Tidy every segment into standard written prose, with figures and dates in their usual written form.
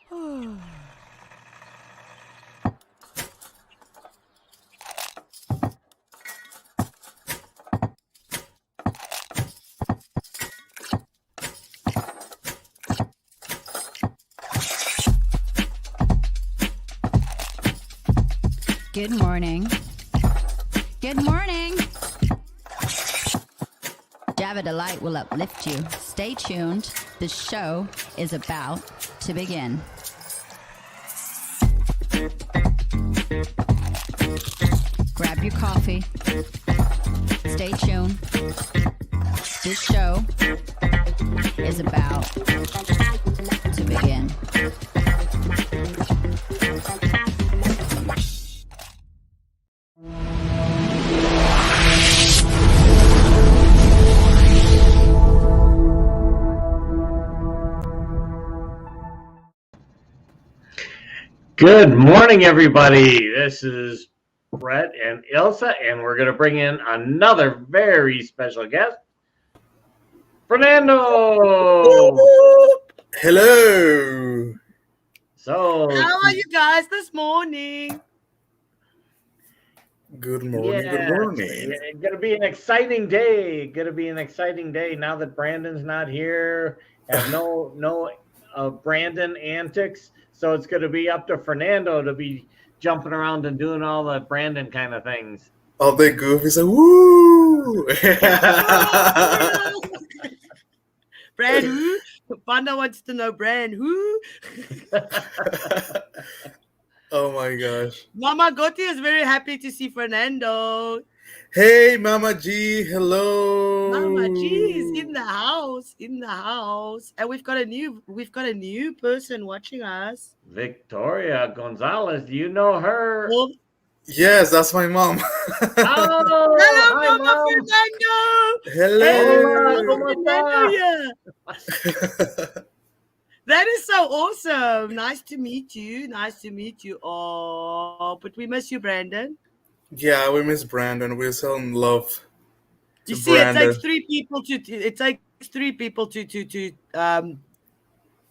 Good morning. Good morning. Java Delight will uplift you. Stay tuned. The show is about to begin. Grab your coffee. Stay tuned. This show is about to begin. Good morning, everybody. This is Brett and Ilse, and we're going to bring in another very special guest, Fernando. Hello. So, how are you guys this morning? Good morning. yeah, Good morning. it's going to be an exciting day. Now that Brandon's not here. Have no Brandon antics. So it's going to be up to Fernando to be jumping around and doing all the Brandon kind of things. All the goofies are woo. Brand who? Panda wants to know Brand who? Oh my gosh. Mama Gotti is very happy to see Fernando. Hey, Mama G. Hello. Mama G is in the house. And we've got a new person watching us. Victoria Gonzalez, do you know her? Well, Yes, that's my mom. Oh, hello, hi, Mama Mom. Hello. Fernando. That is so awesome. Nice to meet you. Oh, but we miss you, Brandon. Yeah, we miss Brandon. We're so in love. You see, Brandon. it takes three people to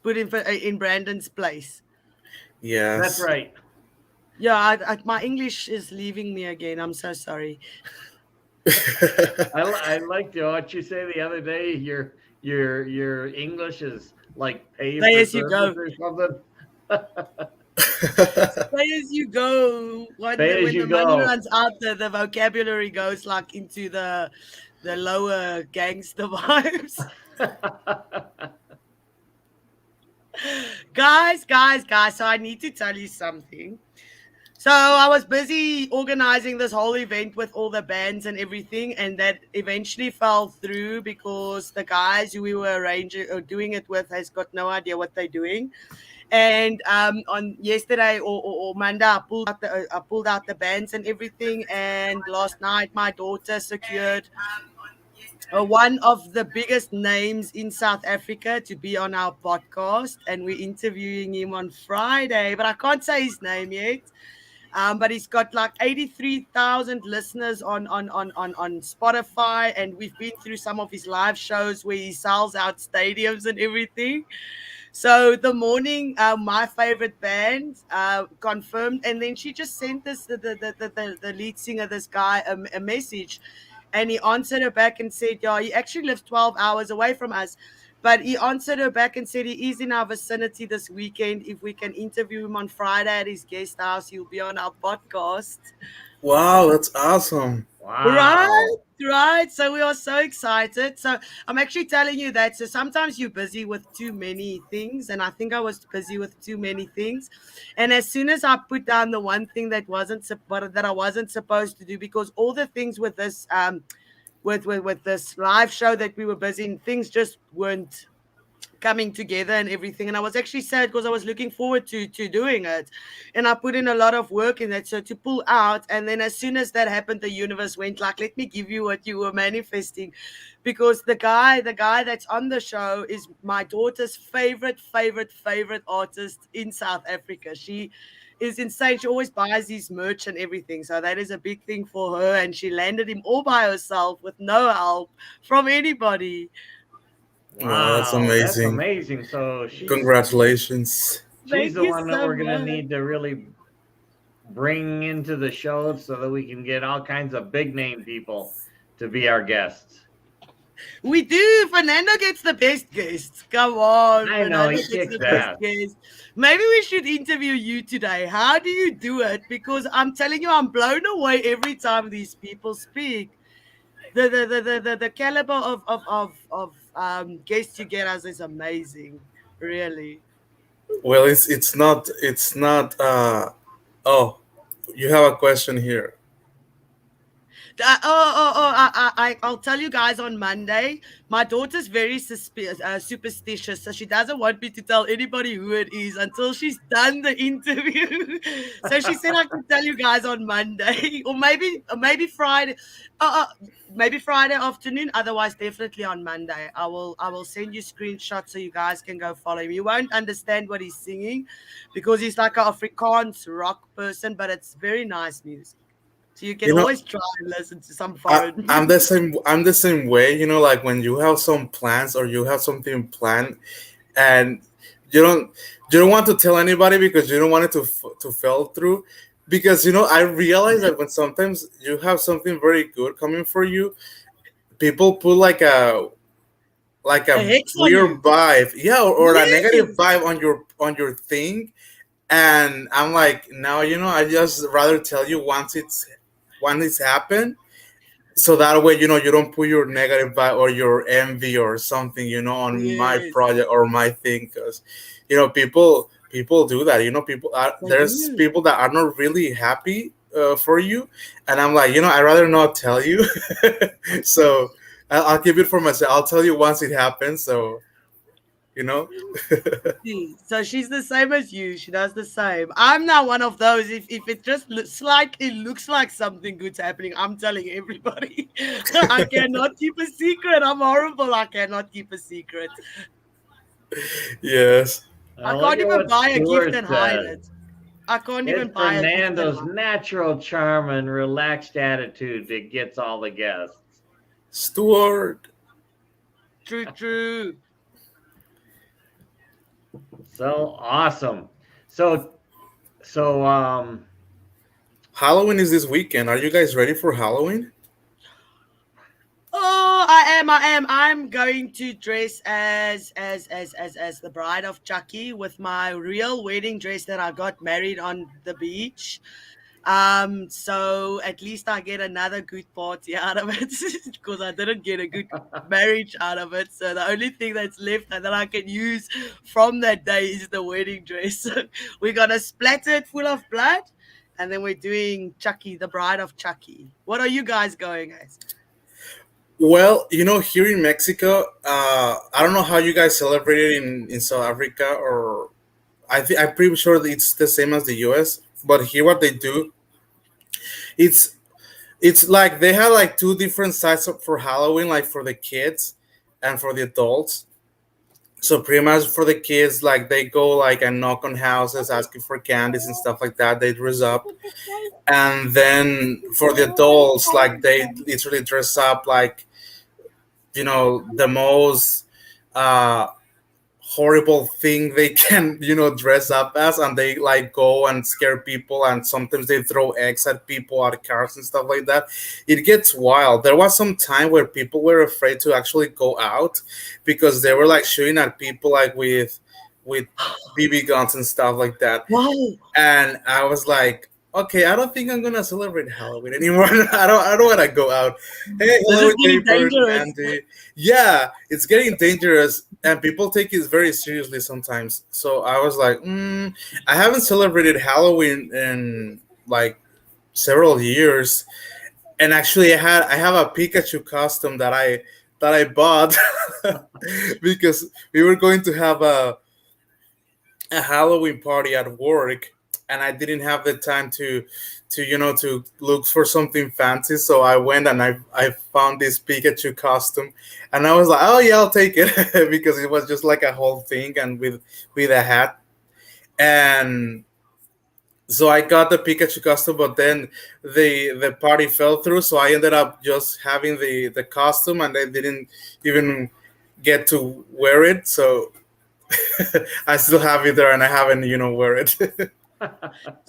put in Brandon's place. Yes. That's right. Yeah, my English is leaving me again. I'm so sorry. I liked what you say the other day. Your English is like pay as you go or something. Pay as you go. When the money runs out, the vocabulary goes like into the lower gangster vibes. Guys. So I need to tell you something. So I was busy organizing this whole event with all the bands and everything, and that eventually fell through because the guys who we were arranging or doing it with has got no idea what they're doing. And on yesterday or Monday, I pulled out the bands and everything. And last night, my daughter secured one of the biggest names in South Africa to be on our podcast, and we're interviewing him on Friday. But I can't say his name yet. But he's got like 83,000 listeners on Spotify, and we've been through some of his live shows where he sells out stadiums and everything. So the morning, my favorite band confirmed, and then she just sent us the lead singer, this guy, a message, and he answered her back and said, "Yeah, he actually lives 12 hours away from us." But he answered her back and said he is in our vicinity this weekend. If we can interview him on Friday at his guest house, he'll be on our podcast. Wow, that's awesome. Wow. Right. So we are so excited. So I'm actually telling you that. So sometimes you're busy with too many things. And I think I was busy with too many things. And as soon as I put down the one thing that I wasn't supposed to do, because all the things with this with this live show that we were busy in, things just weren't coming together and everything. And I was actually sad because I was looking forward to doing it, and I put in a lot of work in that. So to pull out, and then as soon as that happened, the universe went like, let me give you what you were manifesting, because the guy that's on the show is my daughter's favorite artist in South Africa. She is insane. She always buys his merch and everything. So that is a big thing for her. And she landed him all by herself with no help from anybody. Wow, that's amazing. That's amazing. So Congratulations. She's Thank the you one that so we're gonna much. need to really bring into the show so that we can get all kinds of big name people to be our guests. We do. Fernando gets the best guests. Come on, I know Fernando he gets kicks the best ass. guests. Maybe we should interview you today. How do you do it? Because I'm telling you, I'm blown away every time these people speak. The caliber of guests you get us is amazing. Really. Well, it's not. Oh, you have a question here. I'll tell you guys on Monday. My daughter's very superstitious, so she doesn't want me to tell anybody who it is until she's done the interview. So she said I can tell you guys on Monday, or maybe Friday, maybe Friday afternoon. Otherwise, definitely on Monday. I will send you screenshots so you guys can go follow him. You won't understand what he's singing because he's like an Afrikaans rock person, but it's very nice music. So you can You know, always try and listen to some foreign I'm the music. same. I'm the same way. Like when you have some plans or you have something planned, and you don't you don't want to tell anybody because you don't want it to fall through. Because I realize that when sometimes you have something very good coming for you, people put like A a hex on weird you. vibe, yeah, or a negative Yes. vibe on your thing. And I'm like, no, I just rather tell you once it's happened, so that way you don't put your negative vibe or your envy or something on my Yes. project or my thing. Because people do that. They There's do. people that are not really happy for you, and I'm like, I rather not tell you. So I'll keep it for myself. I'll tell you once it happens. So you know See, so she's the same as you. She does the same. I'm not one of those. If it just slightly looks like something good's happening, I'm telling everybody. I cannot keep a secret. I'm horrible. I cannot keep a secret. Yes. I Look can't at even what buy a gift Stuart and hide said. it. I can't even It's buy a gift and Fernando's hide. natural charm and relaxed attitude that gets all the guests. Stuart. True, true. So awesome. So Halloween is this weekend. Are you guys ready for Halloween? Oh, I am. I'm going to dress as the bride of Chucky with my real wedding dress that I got married on the beach. So at least I get another good party out of it because I didn't get a good marriage out of it. So the only thing that's left and that I can use from that day is the wedding dress. We're gonna splatter it full of blood, and then we're doing Chucky, the bride of Chucky. What are you guys going as? Well, here in Mexico, I don't know how you guys celebrate it in South Africa, or I'm pretty sure that it's the same as the US. But here, what they do, it's it's like they have like two different sides for Halloween, like for the kids and for the adults. So pretty much for the kids, like they go like and knock on houses asking for candies and stuff like that. They dress up, and then for the adults, like they literally dress up like the most uh horrible thing they can dress up as, and they like go and scare people, and sometimes they throw eggs at people at cars and stuff like that. It gets wild. There was some time where people were afraid to actually go out because they were like shooting at people like with BB guns and stuff like that. Wow. And I was like, okay, I don't think I'm gonna celebrate Halloween anymore. I don't want to go out. Hey, This hello, is getting Jaybird, dangerous. Andy. Yeah, it's getting dangerous, and people take it very seriously sometimes. So I was like, I haven't celebrated Halloween in like several years, and actually, I have a Pikachu costume that I bought because we were going to have a Halloween party at work, and I didn't have the time to look for something fancy. So I went and I found this Pikachu costume, and I was like, oh yeah, I'll take it because it was just like a whole thing and with a hat. And so I got the Pikachu costume, but then the party fell through, so I ended up just having the costume, and I didn't even get to wear it. So I still have it there, and I haven't, wear it.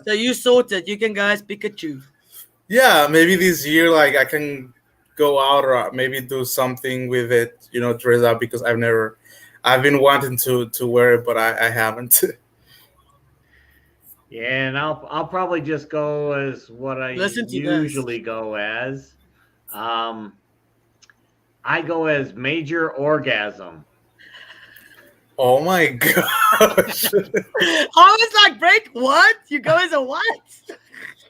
So you sorted. You can go as Pikachu. Yeah, maybe this year, like I can go out or maybe do something with it, dress up because I've been wanting to wear it, but I haven't. Yeah, and I'll probably just go as what I Listen to this. usually go as. Um, I go as Major Orgasm. Oh my gosh! I was like, break what? You go as a what?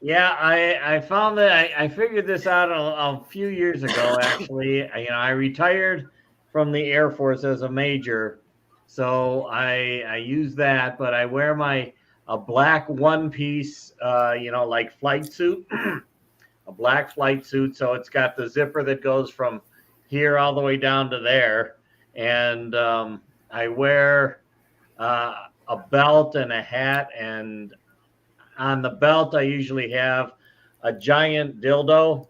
Yeah, I found that I figured this out a few years ago. Actually, I retired from the Air Force as a major, so I use that. But I wear my a black one piece, like flight suit, a black flight suit. So it's got the zipper that goes from here all the way down to there, and I wear a belt and a hat, and on the belt I usually have a giant dildo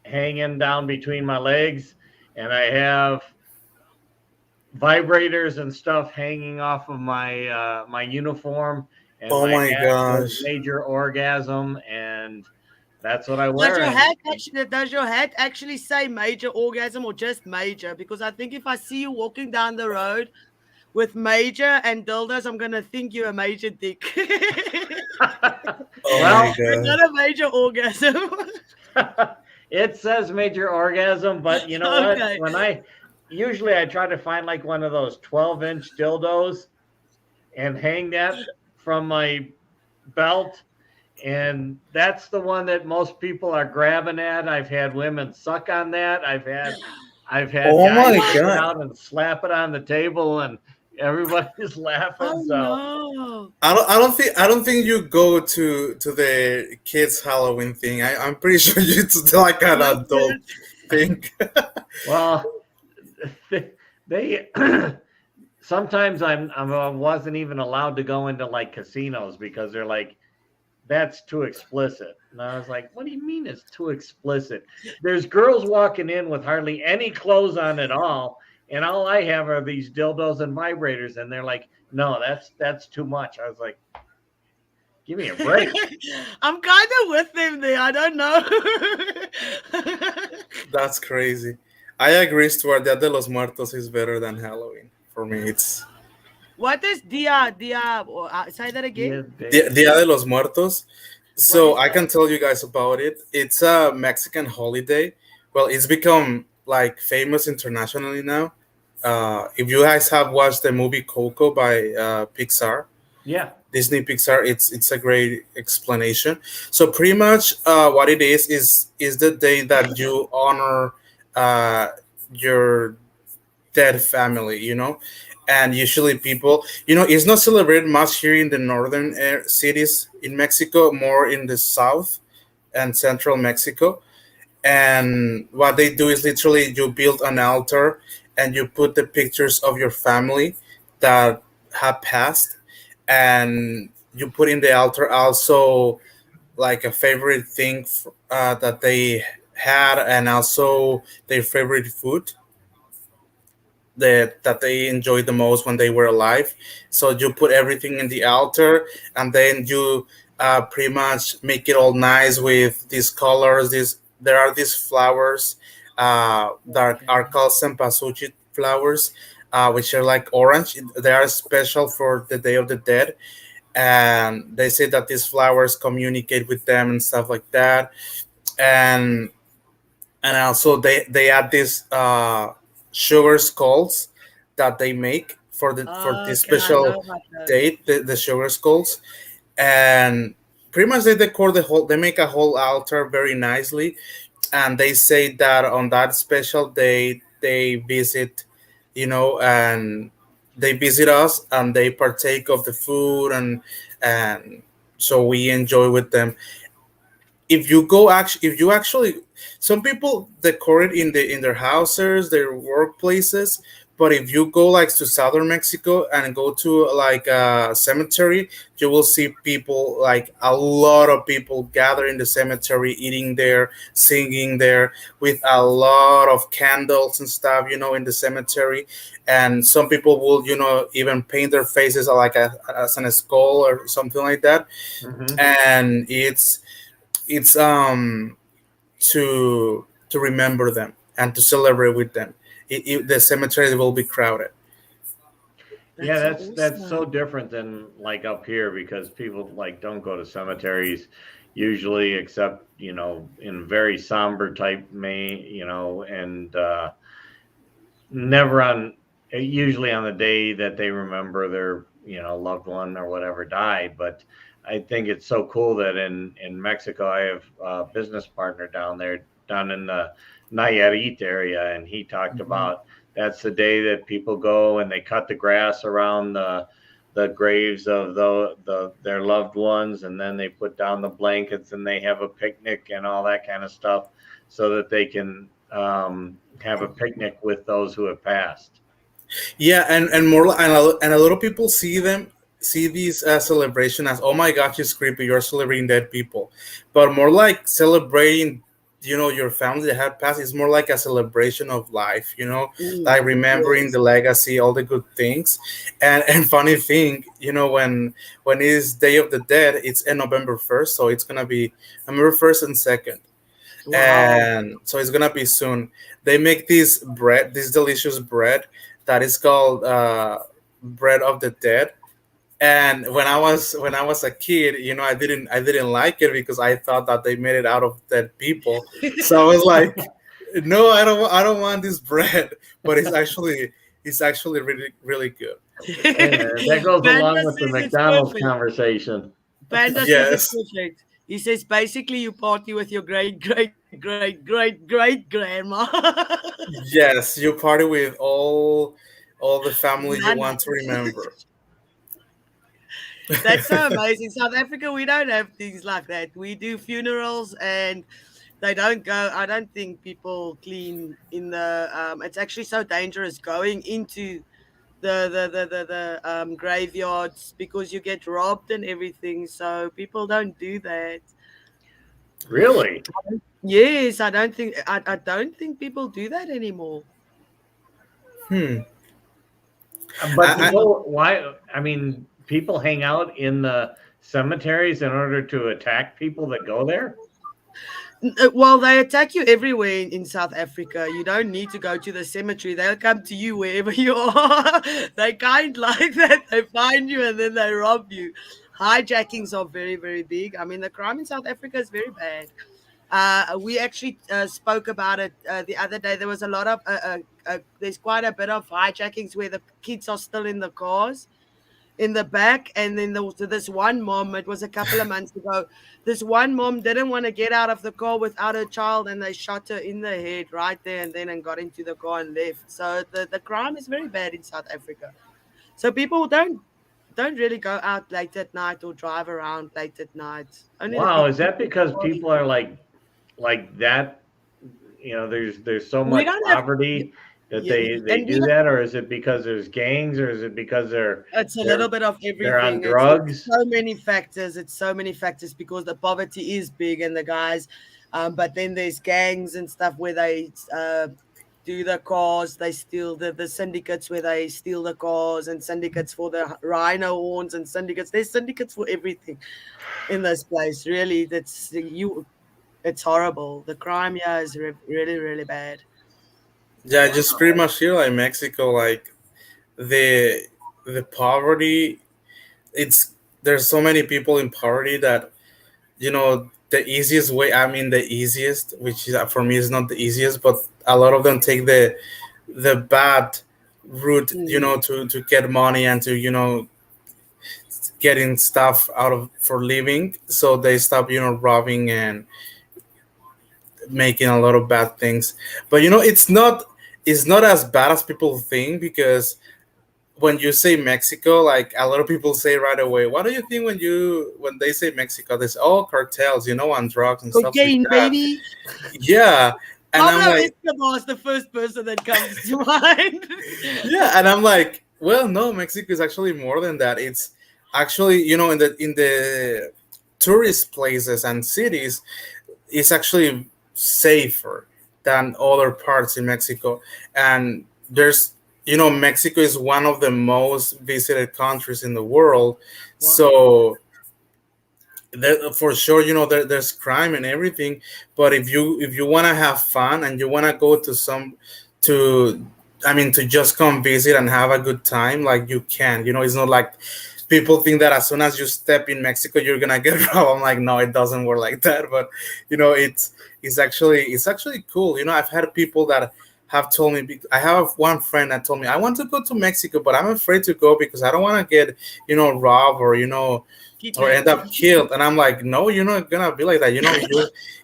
hanging down between my legs, and I have vibrators and stuff hanging off of my uniform, and Oh my my hat says gosh! Major Orgasm, and that's what I Does wear. your And hat actually say major orgasm or just major? Because I think if I see you walking down the road with major and dildos, I'm gonna think you're a major dick. Oh well, my But god! not a major orgasm. it says Major Orgasm, but you know what? Okay. When I try to find like one of those 12-inch dildos and hang that from my belt, and that's the one that most people are grabbing at. I've had women suck on that. I've had Oh guys my take it god! out and slap it on the table, and everybody's laughing. Oh So no. I don't think you go to the kids Halloween thing. I'm pretty sure it's like an adult Listen, thing. well, they sometimes I wasn't even allowed to go into like casinos because they're like, that's too explicit. And I was like, what do you mean it's too explicit? There's girls walking in with hardly any clothes on at all, and all I have are these dildos and vibrators, and they're like, no, that's too much. I was like, give me a break. I'm kind of with them there. I don't know. That's crazy. I agree, Stuart. Dia de los Muertos is better than Halloween for me. It's What is dia? Say that again. Yeah, Dia de los Muertos. What So is I that? can tell you guys about it. It's a Mexican holiday. Well, it's become like famous internationally now. If you guys have watched the movie Coco by Pixar, yeah. Disney Pixar, it's a great explanation. So pretty much, what it is the day that you honor uh, your dead family, and usually people, it's not celebrated much here in the northern cities in Mexico, more in the south and central Mexico. And what they do is literally you build an altar and you put the pictures of your family that have passed, and you put in the altar also like a favorite thing that they had, and also their favorite food that they enjoyed the most when they were alive. So you put everything in the altar, and then you pretty much make it all nice with these colors. There are these flowers that are called cempasúchil flowers, which are like orange. They are special for the Day of the Dead, and they say that these flowers communicate with them and stuff like that. And also they add these sugar skulls that they make for this Okay, I special know about those. date, the sugar skulls. And pretty much they decor they make a whole altar very nicely, and they say that on that special day they visit, and they visit us and they partake of the food, and so we enjoy with them. If you actually, some people decor it in their houses, their workplaces, But if you go like to southern Mexico and go to like a cemetery, you will see people, like a lot of people gather in the cemetery, eating there, singing there, with a lot of candles and stuff, in the cemetery. And some people will, even paint their faces like as an skull or something like that. Hmm. And it's to remember them and to celebrate with them. The cemetery will be crowded. Yeah, That's so that's so awesome. different than like up here because people like don't go to cemeteries usually, except in very somber type May, and never on usually on the day that they remember their loved one or whatever died. But I think it's so cool that in Mexico I have a business partner down there, down in the Nayarit area, and he talked Mhm. about that's the day that people go and they cut the grass around the graves of their loved ones, and then they put down the blankets and they have a picnic and all that kind of stuff so that they can have a picnic with those who have passed. Yeah, and more and a lot of people see these celebration as, oh my gosh, it's creepy, you're celebrating dead people, but more like celebrating, your family that had passed. Is more like a celebration of life, like remembering Yes. the legacy, all the good things. And funny thing, when it's Day of the Dead, it's in November 1st, so it's gonna be November 1st and 2nd, Wow. and so it's gonna be soon. They make this delicious bread that is called bread of the dead. And when I was a kid, I didn't like it because I thought that they made it out of dead people. So I was like, no, I don't want this bread. But it's actually really really good. That goes along Panda with the says it's McDonald's perfect. conversation. Panda says it's Yes, perfect. He says basically you party with your great grandma. yes, you party with all the family you None. want to remember. That's so amazing. South Africa, we don't have things like that. We do funerals and they don't go. I don't think people clean in the. It's actually so dangerous going into the graveyards because you get robbed and everything. So people don't do that. Really? Yes, I don't think people do that anymore. Hmm. But to I, go, why? I mean, people hang out in the cemeteries in order to attack people that go there. Well, they attack you everywhere in South Africa. You don't need to go to the cemetery. They'll come to you wherever you are. They kind like that. They find you and then they rob you. Hijackings are very, very big. I mean, the crime in South Africa is very bad. We actually spoke about it the other day. There was a lot of, there's quite a bit of hijackings where the kids are still in the cars in the back. And then there was this one mom, it was a couple of months ago. This one mom didn't want to get out of the car without her child, and they shot her in the head right there and then and got into the car and left. So the crime is very bad in South Africa. So people don't really go out late at night or drive around late at night. Only the Wow, big is that people because party. people are like that? There's so We much don't have poverty that yeah, they and we do don't, that, or is it because there's gangs, or is it because it's a they're little bit of they're on everything. It's drugs? so many factors. It's so many factors because the poverty is big and the guys, but then there's gangs and stuff where they do the cars. They steal the syndicates where they steal the cars and syndicates for the rhino horns and syndicates. There's syndicates for everything in this place. Really, that's you. It's horrible. The crime here is really really bad. yeah, just pretty Wow. much here like Mexico, like the the poverty. It's There's so many people in poverty that, the easiest way, I mean the easiest, which is, for me, is not the easiest, but a lot of them take the bad route, Mm. to get money and to, getting stuff out of for living. So they stop, robbing and making a lot of bad things. But it's not as bad as people think, because when you say Mexico, like a lot of people say right away, what do you think when they say Mexico? They say, oh, cartels, and drugs and stuff like Cocaine, that. baby. Yeah, And I'm Pablo like, Escobar is the first person that comes to mind. yeah, and I'm like, well, no, Mexico is actually more than that. It's actually, in the tourist places and cities, it's actually safer than other parts in Mexico. And there's, Mexico is one of the most visited countries in the world. Wow. So there, for sure, there's crime and everything. But if you want to have fun and you want to go to to just come visit and have a good time, like, you can. It's not like people think that as soon as you step in Mexico you're gonna get robbed. I'm like, no, it doesn't work like that. But it's actually cool. I've had people that have told me. I have one friend that told me, I want to go to Mexico, but I'm afraid to go because I don't want to get robbed, or end Kidnapped. up killed. And I'm like, no, you're not gonna be like that.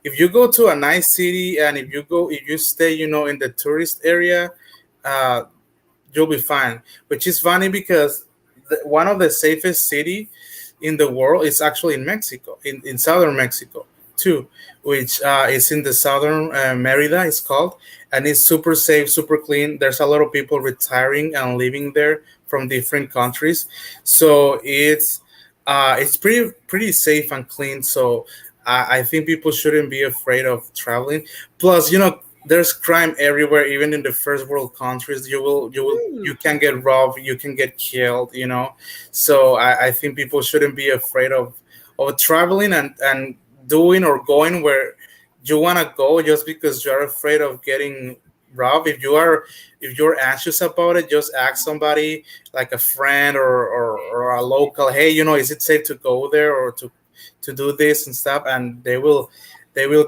If you go to a nice city, and if you stay in the tourist area, uh you'll be fine. Which is funny because one of the safest city in the world is actually in Mexico, in southern Mexico too, which is in the southern Merida, it's called. And it's super safe, super clean. There's a lot of people retiring and living there from different countries, so it's pretty safe and clean. So I think people shouldn't be afraid of traveling. Plus, there's crime everywhere, even in the first world countries. You can get robbed, you can get killed. So I think people shouldn't be afraid of traveling and doing or going where you want to go just because you're afraid of getting robbed. If you're anxious about it, just ask somebody, like a friend or a local. Hey, is it safe to go there or to do this and stuff? And they will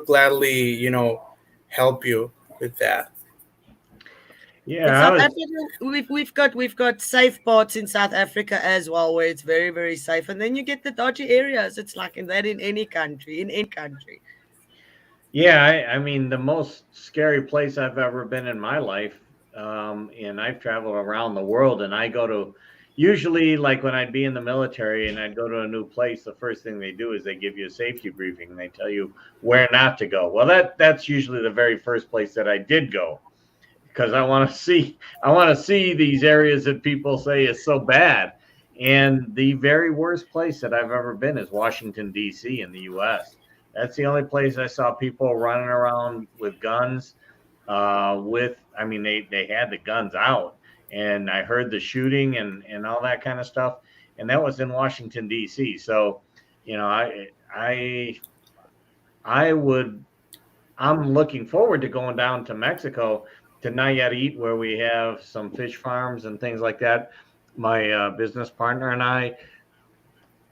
gladly help you with that. In Yeah, I South was. Africa, we've got safe parts in South Africa as well, where it's very, very safe. And then you get the dodgy areas. It's like that in any country, in any country. Yeah, I mean, the most scary place I've ever been in my life, and I've traveled around the world, and I go to, usually, like when I'd be in the military and I'd go to a new place, the first thing they do is they give you a safety briefing and they tell you where not to go. Well, that's usually the very first place that I did go, because I want to see these areas that people say is so bad. And the very worst place that I've ever been is Washington, D.C. in the U.S. That's the only place I saw people running around with guns. I mean, they had the guns out, and I heard the shooting and all that kind of stuff. And that was in Washington, D.C. So, I I would I'm looking forward to going down to Mexico to Nayarit, where we have some fish farms and things like that. My business partner and I.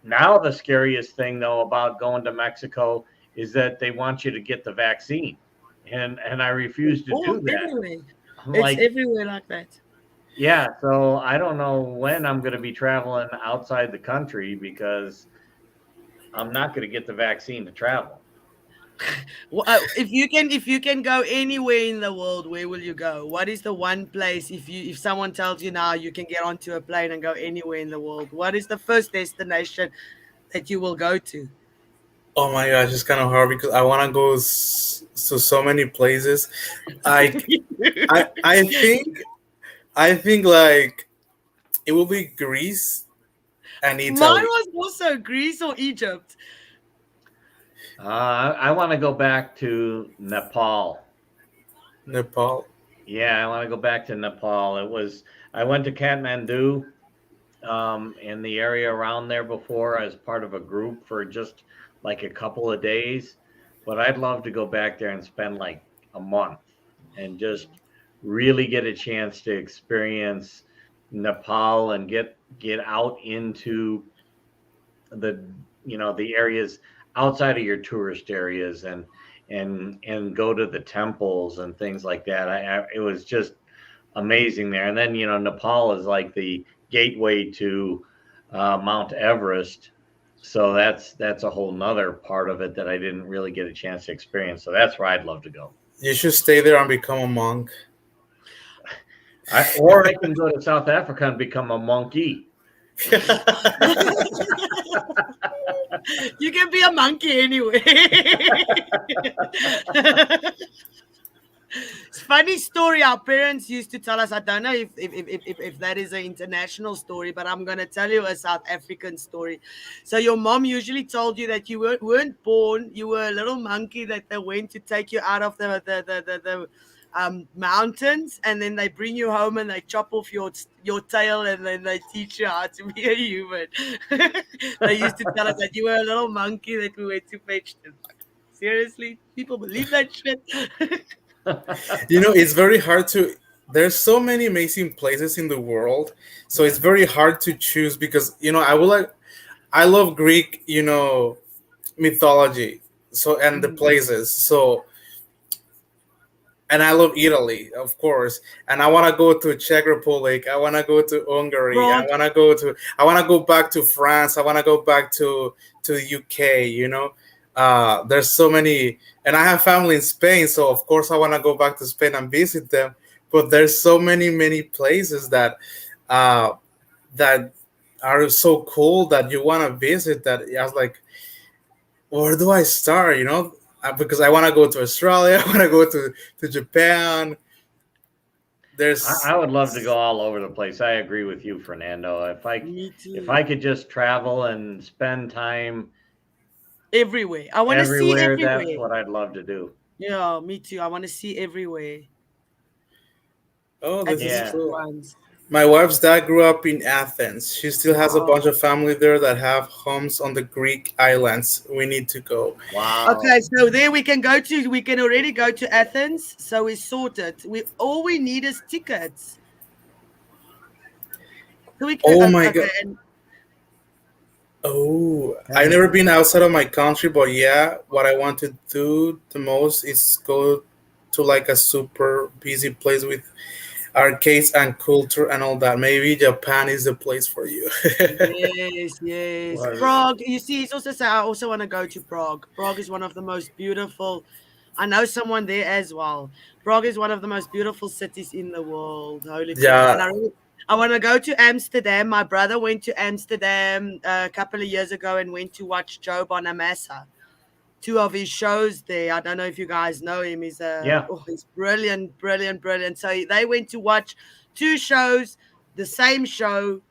Now, the scariest thing, though, about going to Mexico is that they want you to get the vaccine, and I refuse to Oh, do that. everywhere. I'm It's like, everywhere like that. yeah, so I don't know when I'm going to be traveling outside the country because I'm not going to get the vaccine to travel. If you can go anywhere in the world, where will you go? What is the one place, if someone tells you now you can get onto a plane and go anywhere in the world, what is the first destination that you will go to? Oh my gosh, it's kind of hard because I want to go to so many places. I I think like it will be Greece and Mine Italy. was also Greece or Egypt. I want to go back to Nepal. Nepal. Yeah, I want to go back to Nepal. I went to Kathmandu, in the area around there before as part of a group for just like a couple of days. But I'd love to go back there and spend like a month and just really get a chance to experience Nepal and get out into the the areas outside of your tourist areas and go to the temples and things like that. It was just amazing there. And then Nepal is like the gateway to Mount Everest, so that's a whole nother part of it that I didn't really get a chance to experience. So that's where I'd love to go. You should stay there and become a monk. Or I can go to South Africa and become a monkey. You can be a monkey anyway. funny story our parents used to tell us. I don't know if that is an international story, but I'm going to tell you a South African story. So your mom usually told you that you weren't born, you were a little monkey that they went to take you out of the mountains, and then they bring you home and they chop off your tail, and then they teach you how to be a human. They used to tell us that you were a little monkey that we went to fetch them. Seriously, people believe that shit. It's very hard to. There's so many amazing places in the world, so it's very hard to choose because I love Greek, mythology, so and the places. So and I love Italy, of course. And I want to go to Czech Republic. I want to go to Hungary. Prague. I want to go back to France. I want to go back to the UK. There's so many, and I have family in Spain, so of course I want to go back to Spain and visit them. But there's so many places that that are so cool that you want to visit. That I was like, where do I start? Because I want to go to Australia, I want to go to Japan. I would love to go all over the place. I agree with you, Fernando. If I could just travel and spend time everywhere, I want to see everywhere. That's what I'd love to do. Yeah, me too. I want to see everywhere. Oh, this is cool. My wife's dad grew up in Athens. She still has a bunch of family there that have homes on the Greek islands. We need to go. Wow. Okay, so there we can go to. We can already go to Athens. So we sorted. All we need is tickets. So we can, my God. I've never been outside of my country, but what I want to do the most is go to like a super busy place with arcades and culture and all that. Maybe Japan is the place for you. Yes. Prague. You see, it's also I also want to go to Prague. Prague is one of the most beautiful. I know someone there as well. Prague is one of the most beautiful cities in the world. Holy crap. And I want to go to Amsterdam. My brother went to Amsterdam a couple of years ago and went to watch Joe Bonamassa. 2 of his shows there. I don't know if you guys know him. He's he's brilliant. So they went to watch 2 shows, the same show,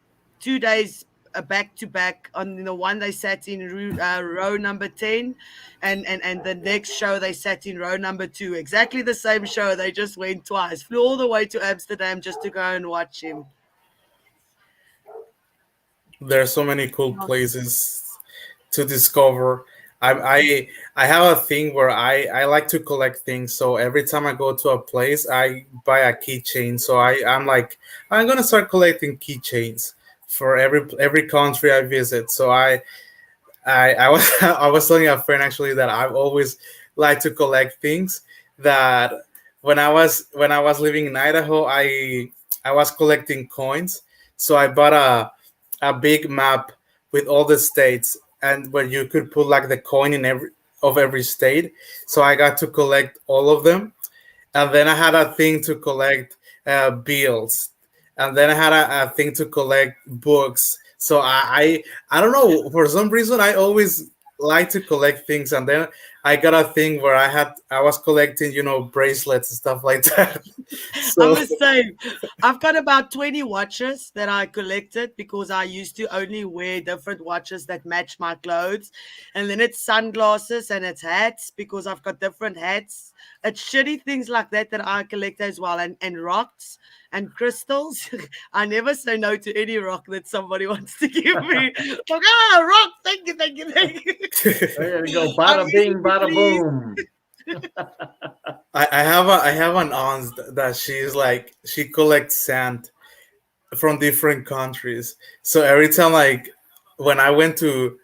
2 days back to back. On the one they sat in row number 10, and the next show they sat in row number 2. Exactly the same show. They just went twice. Flew all the way to Amsterdam just to go and watch him. There are so many cool places to discover. I have a thing where I like to collect things. So every time I go to a place, I buy a keychain. So I'm like, I'm gonna start collecting keychains for every country I visit. So I was I was telling a friend actually that I've always liked to collect things. That when I was living in Idaho, I was collecting coins. So I bought a big map with all the states, and where you could put like the coin in every state. So I got to collect all of them, and then I had a thing to collect bills, and then I had a thing to collect books. So I don't know, for some reason I always like to collect things, and then I got a thing where I was collecting bracelets and stuff like that. So, I'm the same. I've got about 20 watches that I collected because I used to only wear different watches that match my clothes. And then it's sunglasses and it's hats because I've got different hats. It's shitty things like that I collect as well. And rocks and crystals. I never say no to any rock that somebody wants to give me. Like, rock, thank you. There you go. Bada bing, bada boom. I have an aunt that she collects sand from different countries. So every time, like when I went to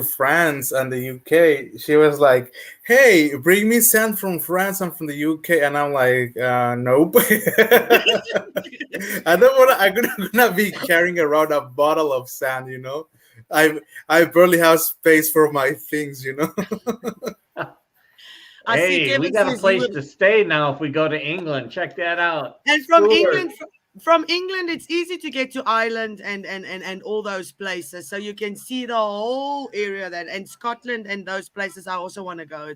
France and the UK, she was like, "Hey, bring me sand from France and from the UK," and I'm like, "Nope." I don't want to. I'm gonna be carrying around a bottle of sand. I barely have space for my things. Hey, we got a place to stay now if we go to England. Check that out. And from England, it's easy to get to Ireland and all those places. So you can see the whole area then. And Scotland and those places I also want to go.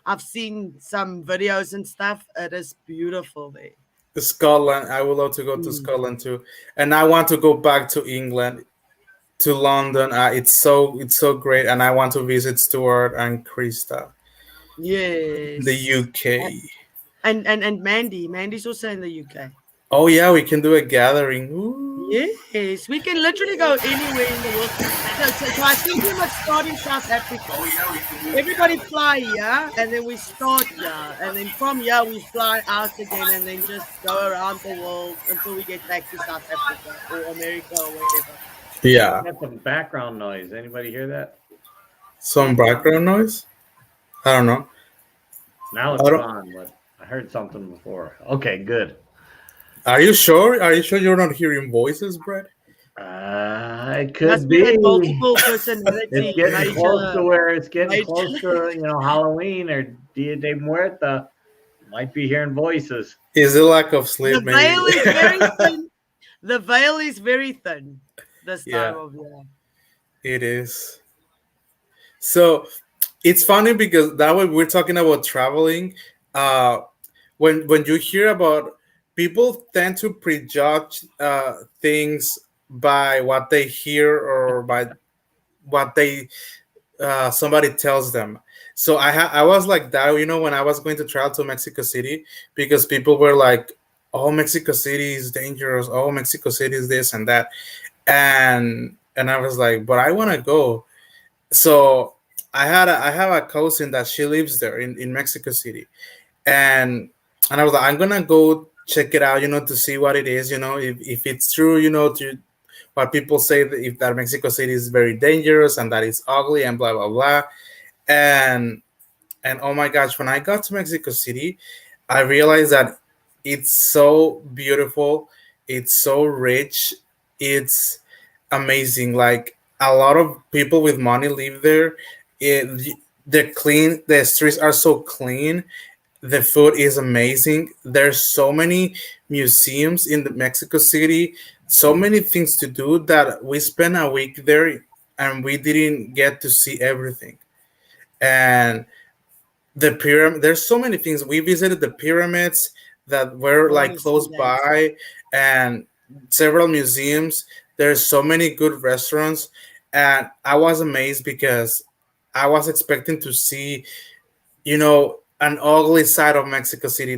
I've seen some videos and stuff. It is beautiful there. Scotland. I would love to go to Mm. Scotland too, and I want to go back to England, to London. It's so great, and I want to visit Stuart and Krista, the Yes. UK. And Mandy's also in the UK. Oh yeah, we can do a gathering. Ooh. Yes, we can literally go anywhere in the world. So I think we must start in South Africa. Oh yeah, we can do a Everybody fly here, and then we start here, and then from here we fly out again, and then just go around the world until we get back to South Africa or America or wherever. Yeah, Got some background noise. Anybody hear that? some background noise. I don't know. Now I it's don't. gone, but I heard something before. Okay, good. Are you sure? Are you sure you're not hearing voices, Brett? It could Must be be. that multiple It's personality, getting close to where it's getting major- close to Halloween or Dia de Muerta. Might be hearing voices. Is it lack of The sleep? veil Maybe. is very thin. The veil is very thin this Yeah. time of year. It is. So it's funny because that way we're talking about traveling. Uh, when you hear about people tend to prejudge things by what they hear or by what they somebody tells them. So I was like that, when I was going to travel to Mexico City, because people were like, "Oh, Mexico City is dangerous. Oh, Mexico City is this and that," and I was like, "But I want to go." So I have a cousin that she lives there in Mexico City, and I was like, I'm gonna go check it out, to see what it is, if it's true, to what people say, that if that Mexico City is very dangerous and that it's ugly and blah blah blah. And and oh my gosh, when I got to Mexico City, I realized that it's so beautiful, it's so rich, it's amazing. Like, a lot of people with money live there. The streets are so clean, the food is amazing. There's so many museums in the Mexico City, so many things to do that we spent a week there and we didn't get to see everything. And the pyramid, there's so many things. We visited the pyramids that were I want like to see close that. by, and several museums. There's so many good restaurants, and I was amazed because I was expecting to see, an ugly side of Mexico City,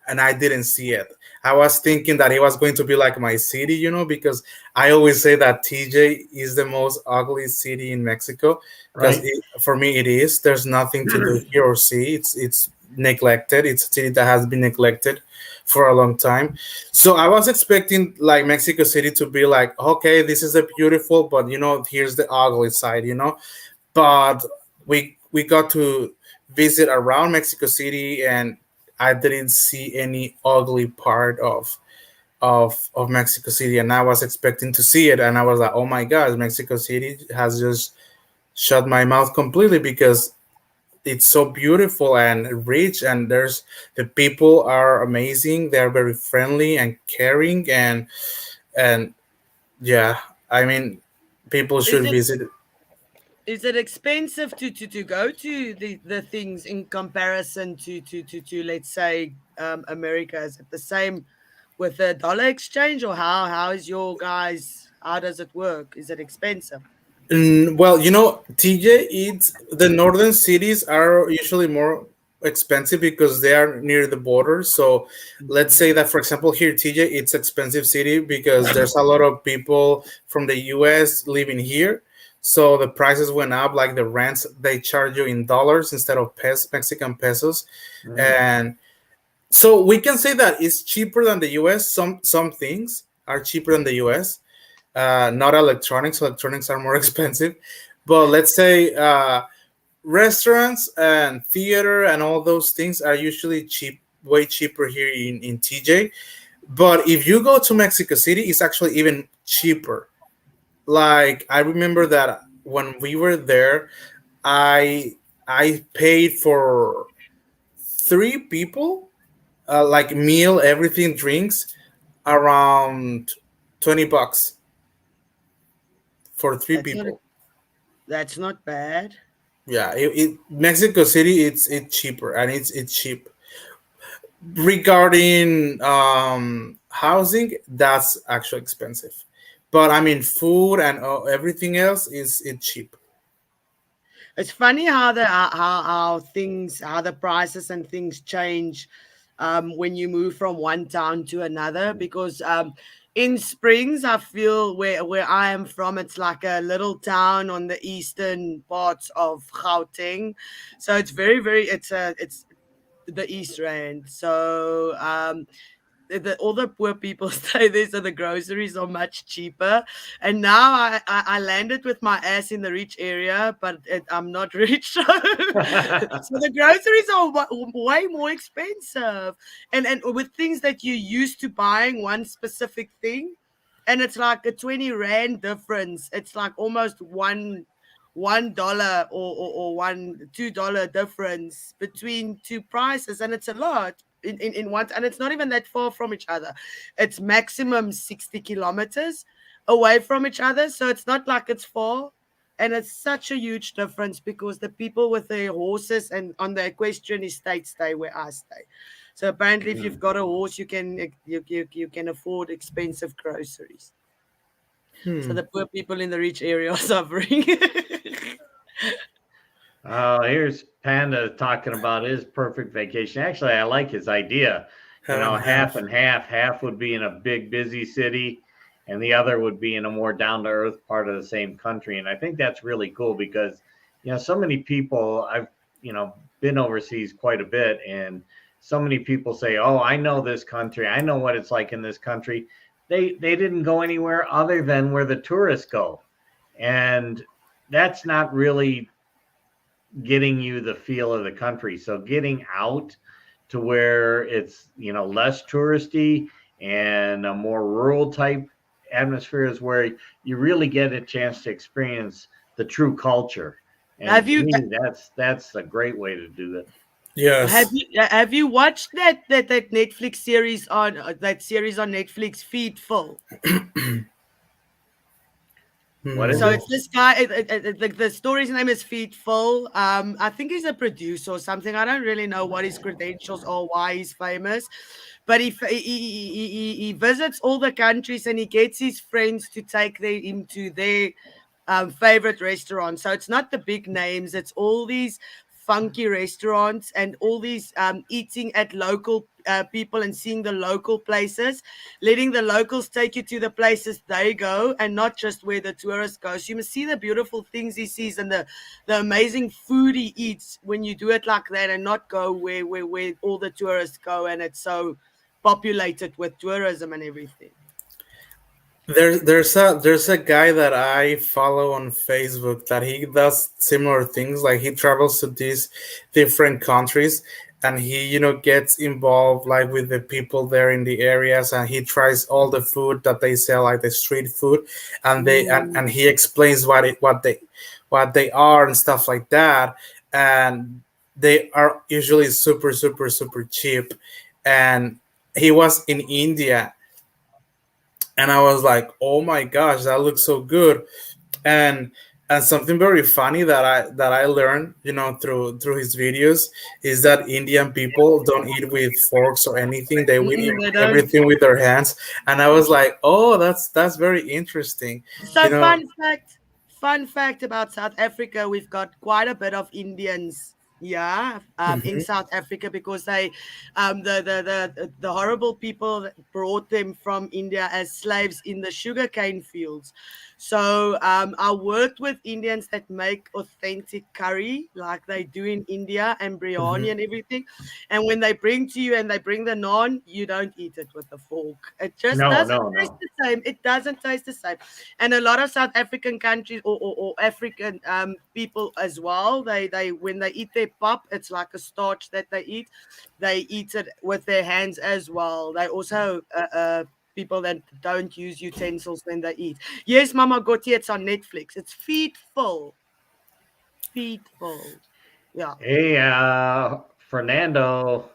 and I didn't see it. I was thinking that it was going to be like my city, because I always say that TJ is the most ugly city in Mexico, because Right? for me it is. There's nothing to do here or see. It's neglected. It's a city that has been neglected for a long time. So I was expecting like Mexico City to be like, okay, this is a beautiful, but here's the ugly side, but we got to visit around Mexico City, and I didn't see any ugly part of Mexico City, and I was expecting to see it, and I was like, oh my god, Mexico City has just shut my mouth completely, because it's so beautiful and rich, and the people are amazing. They're very friendly and caring, and yeah, I mean, people Is should it visit. is it expensive to go to the things in comparison to let's say America? Is it the same with the dollar exchange, or how is your guys? How does it work? Is it expensive? Well, TJ, it's the northern cities are usually more expensive because they are near the border. So let's say that, for example, here TJ, it's expensive city because there's a lot of people from the US living here. So the prices went up, like the rents, they charge you in dollars instead of Mexican pesos. Mm. And so we can say that it's cheaper than the US. Some things are cheaper than the US, not electronics. Electronics are more expensive, but let's say restaurants and theater and all those things are usually cheap, way cheaper here in TJ. But if you go to Mexico City, it's actually even cheaper. Like, I remember that when we were there, I I paid for 3 people, like meal, everything, drinks, around $20 for three That's not people. that's not bad. Yeah, Mexico City, it's cheaper and it's cheap. Regarding housing, that's actually expensive, but I mean food and everything else is it cheap. It's funny how how the prices and things change when you move from one town to another. Because in Springs, I feel where I am from, it's like a little town on the eastern parts of Gauteng, so it's very it's the East Rand. So all the poor people stay there, so the groceries are much cheaper. And now I landed with my ass in the rich area, but I'm not rich, so the groceries are way more expensive. And with things that you're used to buying one specific thing, and it's like a 20 rand difference. It's like almost $1 or $2 difference between two prices, and it's a lot in one, and it's not even that far from each other. It's maximum 60 kilometers away from each other, so it's not like it's far. And it's such a huge difference because the people with their horses and on the equestrian estate stay where I stay. So apparently, if you've got a horse, you can afford expensive groceries. So the poor people in the rich area are suffering. Here's Panda talking about his perfect vacation. Actually, I like his idea. Half and Half half. and half. Half would be in a big, busy city, and the other would be in a more down to earth part of the same country. And I think that's really cool because, so many people, I've, been overseas quite a bit, and so many people say, oh, I know this country. I know what it's like in this country. They didn't go anywhere other than where the tourists go. And that's not really getting you the feel of the country. So getting out to where it's, less touristy and a more rural type atmosphere is where you really get a chance to experience the true culture. And Have to you me, that's a great way to do that. Yes. have you watched that Netflix series on Netflix, Feed Full? What is So No. it? it's this guy. The story's name is Feed Full. I think he's a producer or something. I don't really know what his credentials or why he's famous, but he visits all the countries and he gets his friends to take him to their favorite restaurants. So it's not the big names; it's all these funky restaurants and all these eating at local people and seeing the local places, letting the locals take you to the places they go and not just where the tourist goes. You must see the beautiful things he sees and the amazing food he eats when you do it like that and not go where all the tourists go and it's so populated with tourism and everything. There's a guy that I follow on Facebook that he does similar things. Like he travels to these different countries and he gets involved like with the people there in the areas, and he tries all the food that they sell, like the street food, and they and Mm. he explains what they are and stuff like that. And they are usually super super super cheap. And he was in India, and I was like, "Oh my gosh, that looks so good!" And something very funny that I learned, through his videos, is that Indian people don't eat with forks or anything; they will eat They don't. everything with their hands. And I was like, "Oh, that's very interesting," you So know. fun fact about South Africa, we've got quite a bit of Indians. Yeah, in Mhm. South Africa because they, the horrible people that brought them from India as slaves in the sugarcane fields. So I worked with Indians that make authentic curry like they do in India and biryani Mhm. and everything. And when they bring to you and they bring the naan, you don't eat it with a fork. It just No, doesn't no, taste no. the same. It doesn't taste the same. And a lot of South African countries or African people as well, they when they eat their pap, it's like a starch that they eat. They eat it with their hands as well. They also people that don't use utensils when they eat. Yes, Mama Gotti, it's on Netflix. It's Feed Full. Feed Full. Yeah. Hey, Fernando,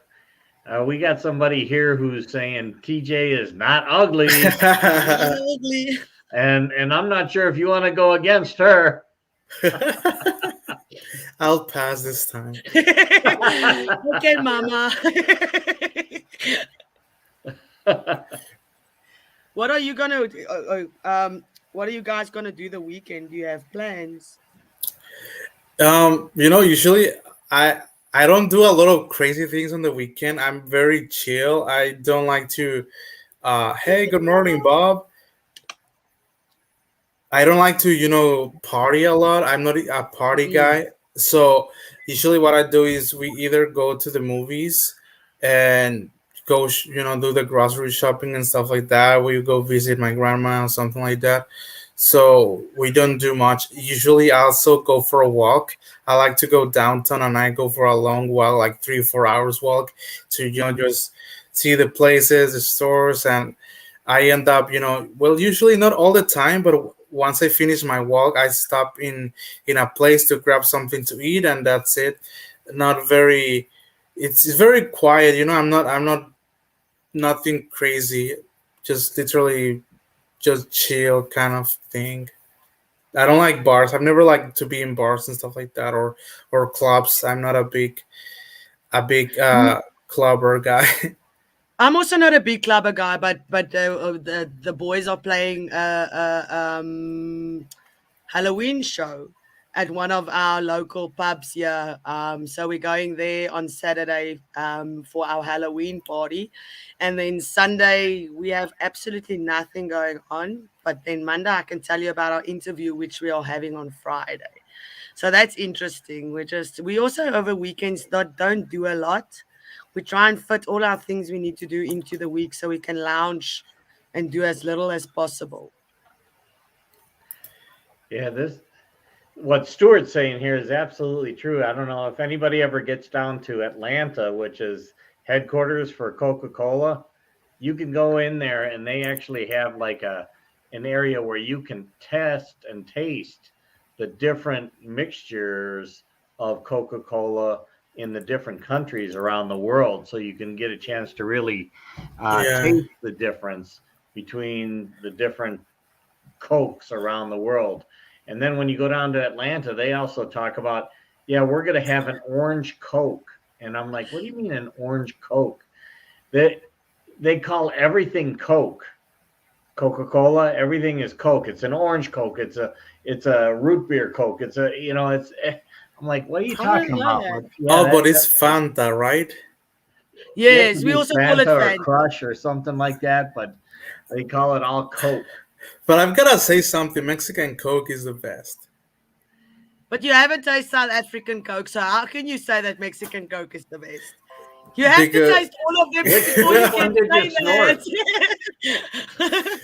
we got somebody here who's saying TJ is not ugly, Not ugly. and I'm not sure if you want to go against her. I'll pass this time. Okay, Mama. What are you gonna? What are you guys gonna do the weekend? Do you have plans? Usually I I don't do a lot of crazy things on the weekend. I'm very chill. I don't like to hey, good morning, Bob. I don't like to, party a lot. I'm not a party Mm. guy. So usually what I do is we either go to the movies and go, do the grocery shopping and stuff like that. We go visit my grandma or something like that. So we don't do much. Usually I also go for a walk. I like to go downtown and I go for a long walk, like 3 or 4 hours walk to, just see the places, the stores, and I end up, well, usually not all the time, but once I finish my walk, I stop in a place to grab something to eat, and that's it. Not very. It's very quiet, I'm not nothing crazy. Just literally, just chill kind of thing. I don't like bars. I've never liked to be in bars and stuff like that, or clubs. I'm not a big clubber guy. I'm also not a big clubber guy, but the boys are playing Halloween show at one of our local pubs here. So we're going there on Saturday for our Halloween party, and then Sunday we have absolutely nothing going on. But then Monday I can tell you about our interview, which we are having on Friday. So that's interesting. We also over weekends don't do a lot. We try and fit all our things we need to do into the week so we can lounge and do as little as possible. Yeah, what Stuart's saying here is absolutely true. I don't know if anybody ever gets down to Atlanta, which is headquarters for Coca-Cola. You can go in there and they actually have like an area where you can test and taste the different mixtures of Coca-Cola in the different countries around the world, so you can get a chance to really Yeah, taste the difference between the different Cokes around the world. And then when you go down to Atlanta, they also talk about, yeah, we're going to have an orange Coke. And I'm like, what do you mean an orange Coke? They call everything Coke. Coca-Cola, everything is Coke. It's an orange Coke. It's a root beer Coke. I'm like, what are you I didn't talking know about? that. But yeah, oh, but that it's Fanta, right? it Yes, could we be also call it Fanta or Fanta. Crush or something like that, but they call it all Coke. But I've gotta say something. Mexican Coke is the best But you haven't tasted South African Coke, so how can you say that Mexican Coke is the best? You have to because taste all of them before Which you one can did you say snort? that.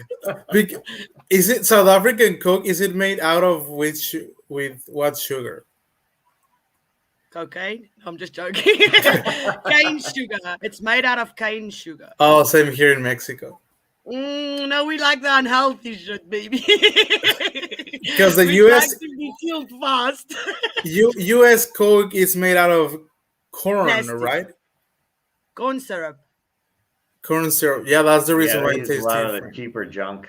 bec- is it South African Coke? Is it made out of with what sugar? Cocaine? No, I'm just joking. Cane sugar. It's made out of cane sugar. Oh, same here in Mexico. No, we like the unhealthy shit, baby. Because the We'd like U.S. to be killed fast. U.S. Coke is made out of corn, Plastic. right? Corn syrup. Corn syrup. Yeah, that's the Yeah, reason why they it use a tastes lot of the different. cheaper junk.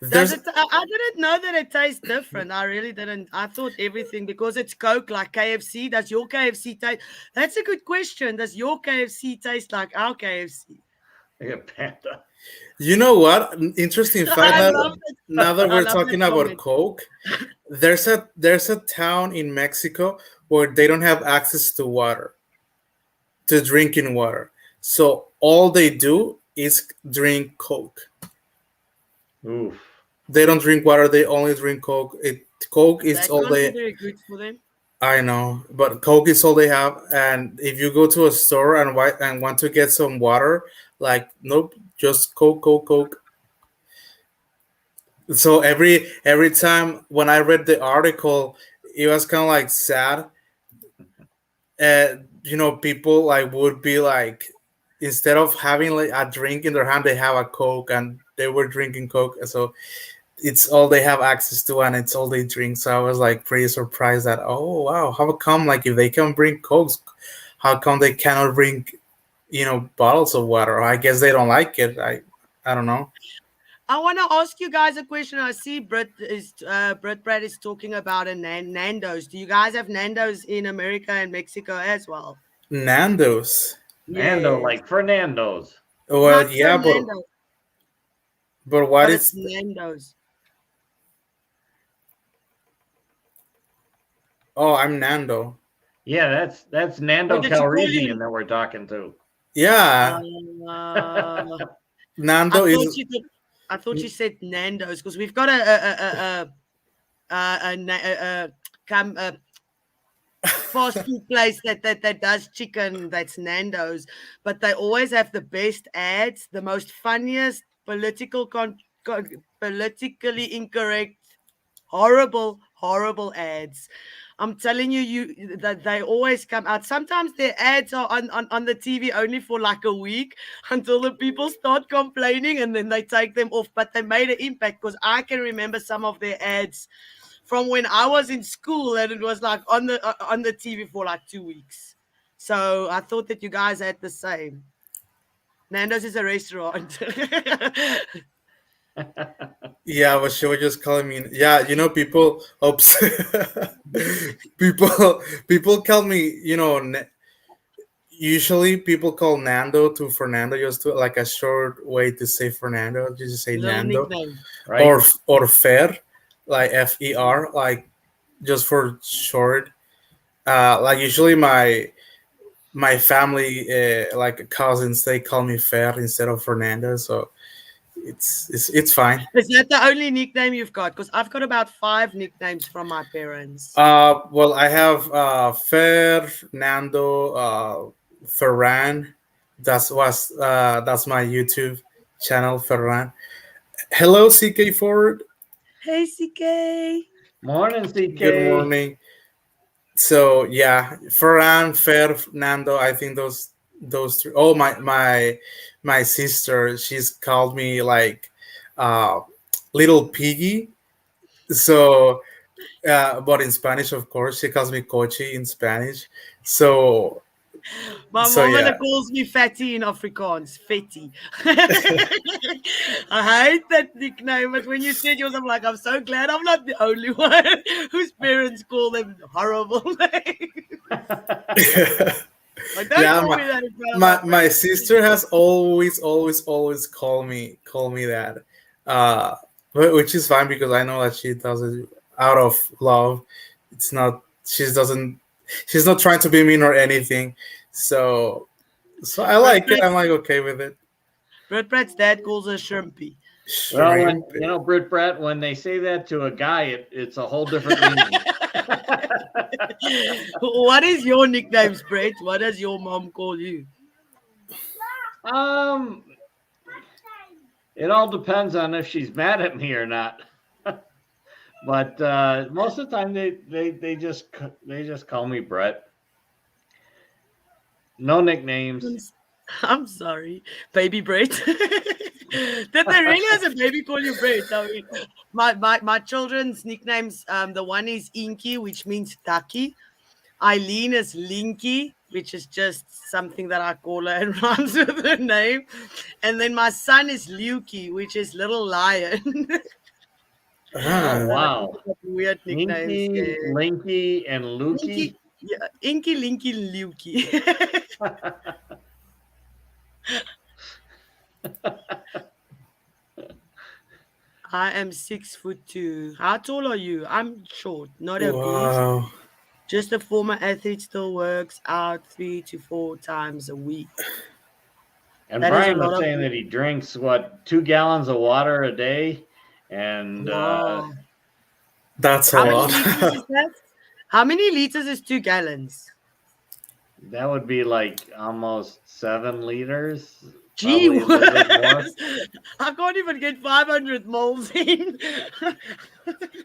Does There's it? I didn't know that it tastes different. I really didn't. I thought everything because it's Coke like KFC. Does your KFC taste? That's a good question. Does your KFC taste like our KFC? Like a panda. You know what? Interesting fact I that love it. now that I we're love that talking about comment. Coke, there's a town in Mexico where they don't have access to water, to drinking water. So all they do is drink Coke. Oof. They don't drink water, they only drink Coke. Coke is That all can't be they very good for them. I know, but Coke is all they have. And if you go to a store and want to get some water, like nope, just Coke, Coke, Coke. So every time when I read the article, it was kind of like sad. People like would be like, instead of having like a drink in their hand, they have a Coke, and they were drinking Coke. So it's all they have access to, and it's all they drink. So I was like pretty surprised that, oh wow, how come like if they can bring Cokes, how come they cannot bring bottles of water? I guess they don't like it. I don't know. I want to ask you guys a question. I see Brit Brad is talking about a Nando's. Do you guys have Nando's in America and Mexico as well? Nando's. Nando, Yes. like Fernando's. Well, Not yeah, Fernando, but what but it's is? Nando's. Oh, I'm Nando. Yeah, that's Nando What did she call Calrissian you? that we're talking to. Yeah, Uh, I Nando thought is. she said Nando's because we've got a fast food place that does chicken. That's Nando's, but they always have the best ads, the most funniest politically incorrect, horrible ads. I'm telling you, that they always come out. Sometimes their ads are on the TV only for like a week until the people start complaining and then they take them off. But they made an impact because I can remember some of their ads from when I was in school and it was like on the TV for like 2 weeks. So I thought that you guys had the same. Nando's is a restaurant. Yeah, but she was just calling me. Yeah, people. Oops. people call me. Usually people call Nando to Fernando just to like a short way to say Fernando. Just say Little Nando nickname. Right? or Fer, like FER, like just for short. Like usually my family, like cousins, they call me Fer instead of Fernando, so it's fine. Is that the only nickname you've got? Because I've got about 5 nicknames from my parents. Well, I have Fer, Nando, Ferran. That's my YouTube channel, Ferran. Hello, CK Ford. Hey, CK. Morning, CK. Good morning. So yeah, Ferran, Fer, Nando. I think those three. Oh, my sister. She's called me like little piggy. So, but in Spanish, of course, she calls me Cochi in Spanish. So, My so mama yeah. calls me Fatty in Afrikaans. Fatty. I hate that nickname, but when you said yours, I'm like, I'm so glad I'm not the only one whose parents call them horrible names. Like, don't Yeah, call me that in front of my friends. sister has always called me that, which is fine because I know that she does it out of love. It's not she's not trying to be mean or anything. So I like it. I'm like okay with it. Brad's dad calls her Shrimpy. Well, Shrimp. Brit Brett, when they say that to a guy, it's a whole different meaning. What is your nickname, Brett? What does your mom call you? It all depends on if she's mad at me or not. But most of the time they just call me Brett. No nicknames. I'm sorry, baby Brett. Did they really as a baby call you Brett? I mean, my children's nicknames, the one is Inky, which means ducky. Eileen is Linky, which is just something that I call her and rhymes with her name. And then my son is Lukey, which is little lion. Oh, wow. Weird nicknames. Inky, Yeah. Linky, and Lukey. Yeah, Inky, Linky, Lukey. I am 6'2". How tall are you? I'm short, not a beast. Wow. Just a former athlete, still works out 3 to 4 times a week. And That is a Brian lot was of saying that he drinks 2 gallons of water a day, and Wow. That's a How many lot. liters is that? How many liters is 2 gallons? that would be like almost 7 liters. Gee Probably a little bit more. whiz. I can't even get 500 moles in.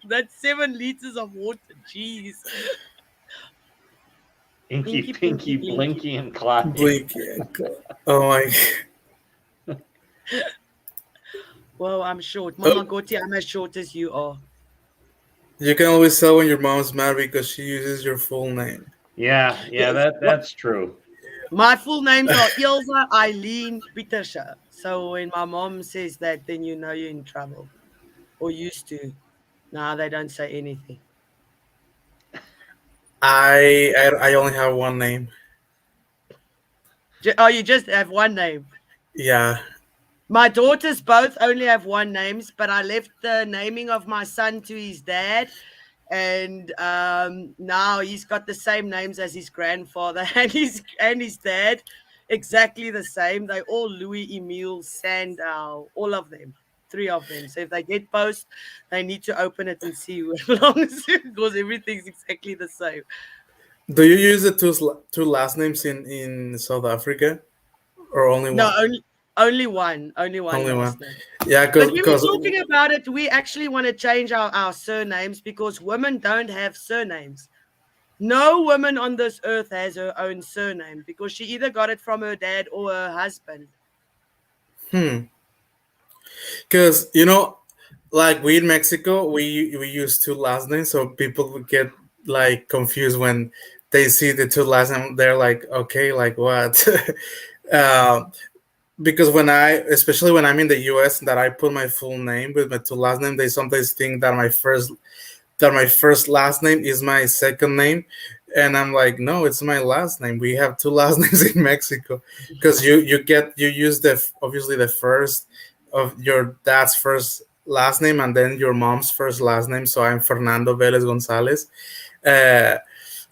That's 7 liters of water. Jeez. Inky, Inky, Pinky, Pinky, Blinky, and Clyde. Blink. Oh my. Well, I'm short. Mama Gotti, I'm as short as you are. You can always tell when your mom's mad because she uses your full name. Yeah, Yes. that's true. My full names are Ilse, Eileen, Pieterse. So when my mom says that, then you know you're in trouble, or used to. Now they don't say anything. I only have one name. Oh, you just have one name. Yeah. My daughters both only have one names, but I left the naming of my son to his dad, and now he's got the same names as his grandfather and his dad, exactly the same. They all Louis Emile Sandow, all of them, three of them. So if they get post, they need to open it and see who it belongs to, because everything's exactly the same. Do you use the two last names in South Africa, or only No, one? only one Only last one. name. Yeah, But we were because talking about it. We actually want to change our surnames because women don't have surnames. No woman on this earth has her own surname because she either got it from her dad or her husband. because like we in Mexico, we use two last names, so people would get like confused when they see the two last names. They're like, okay, like what? uh, because especially when I'm in the U.S., that I put my full name with my two last name, they sometimes think that my first last name is my second name, and I'm like, no, it's my last name. We have two last names in Mexico, because you use obviously the first of your dad's first last name and then your mom's first last name. So I'm Fernando Velez Gonzalez. Uh,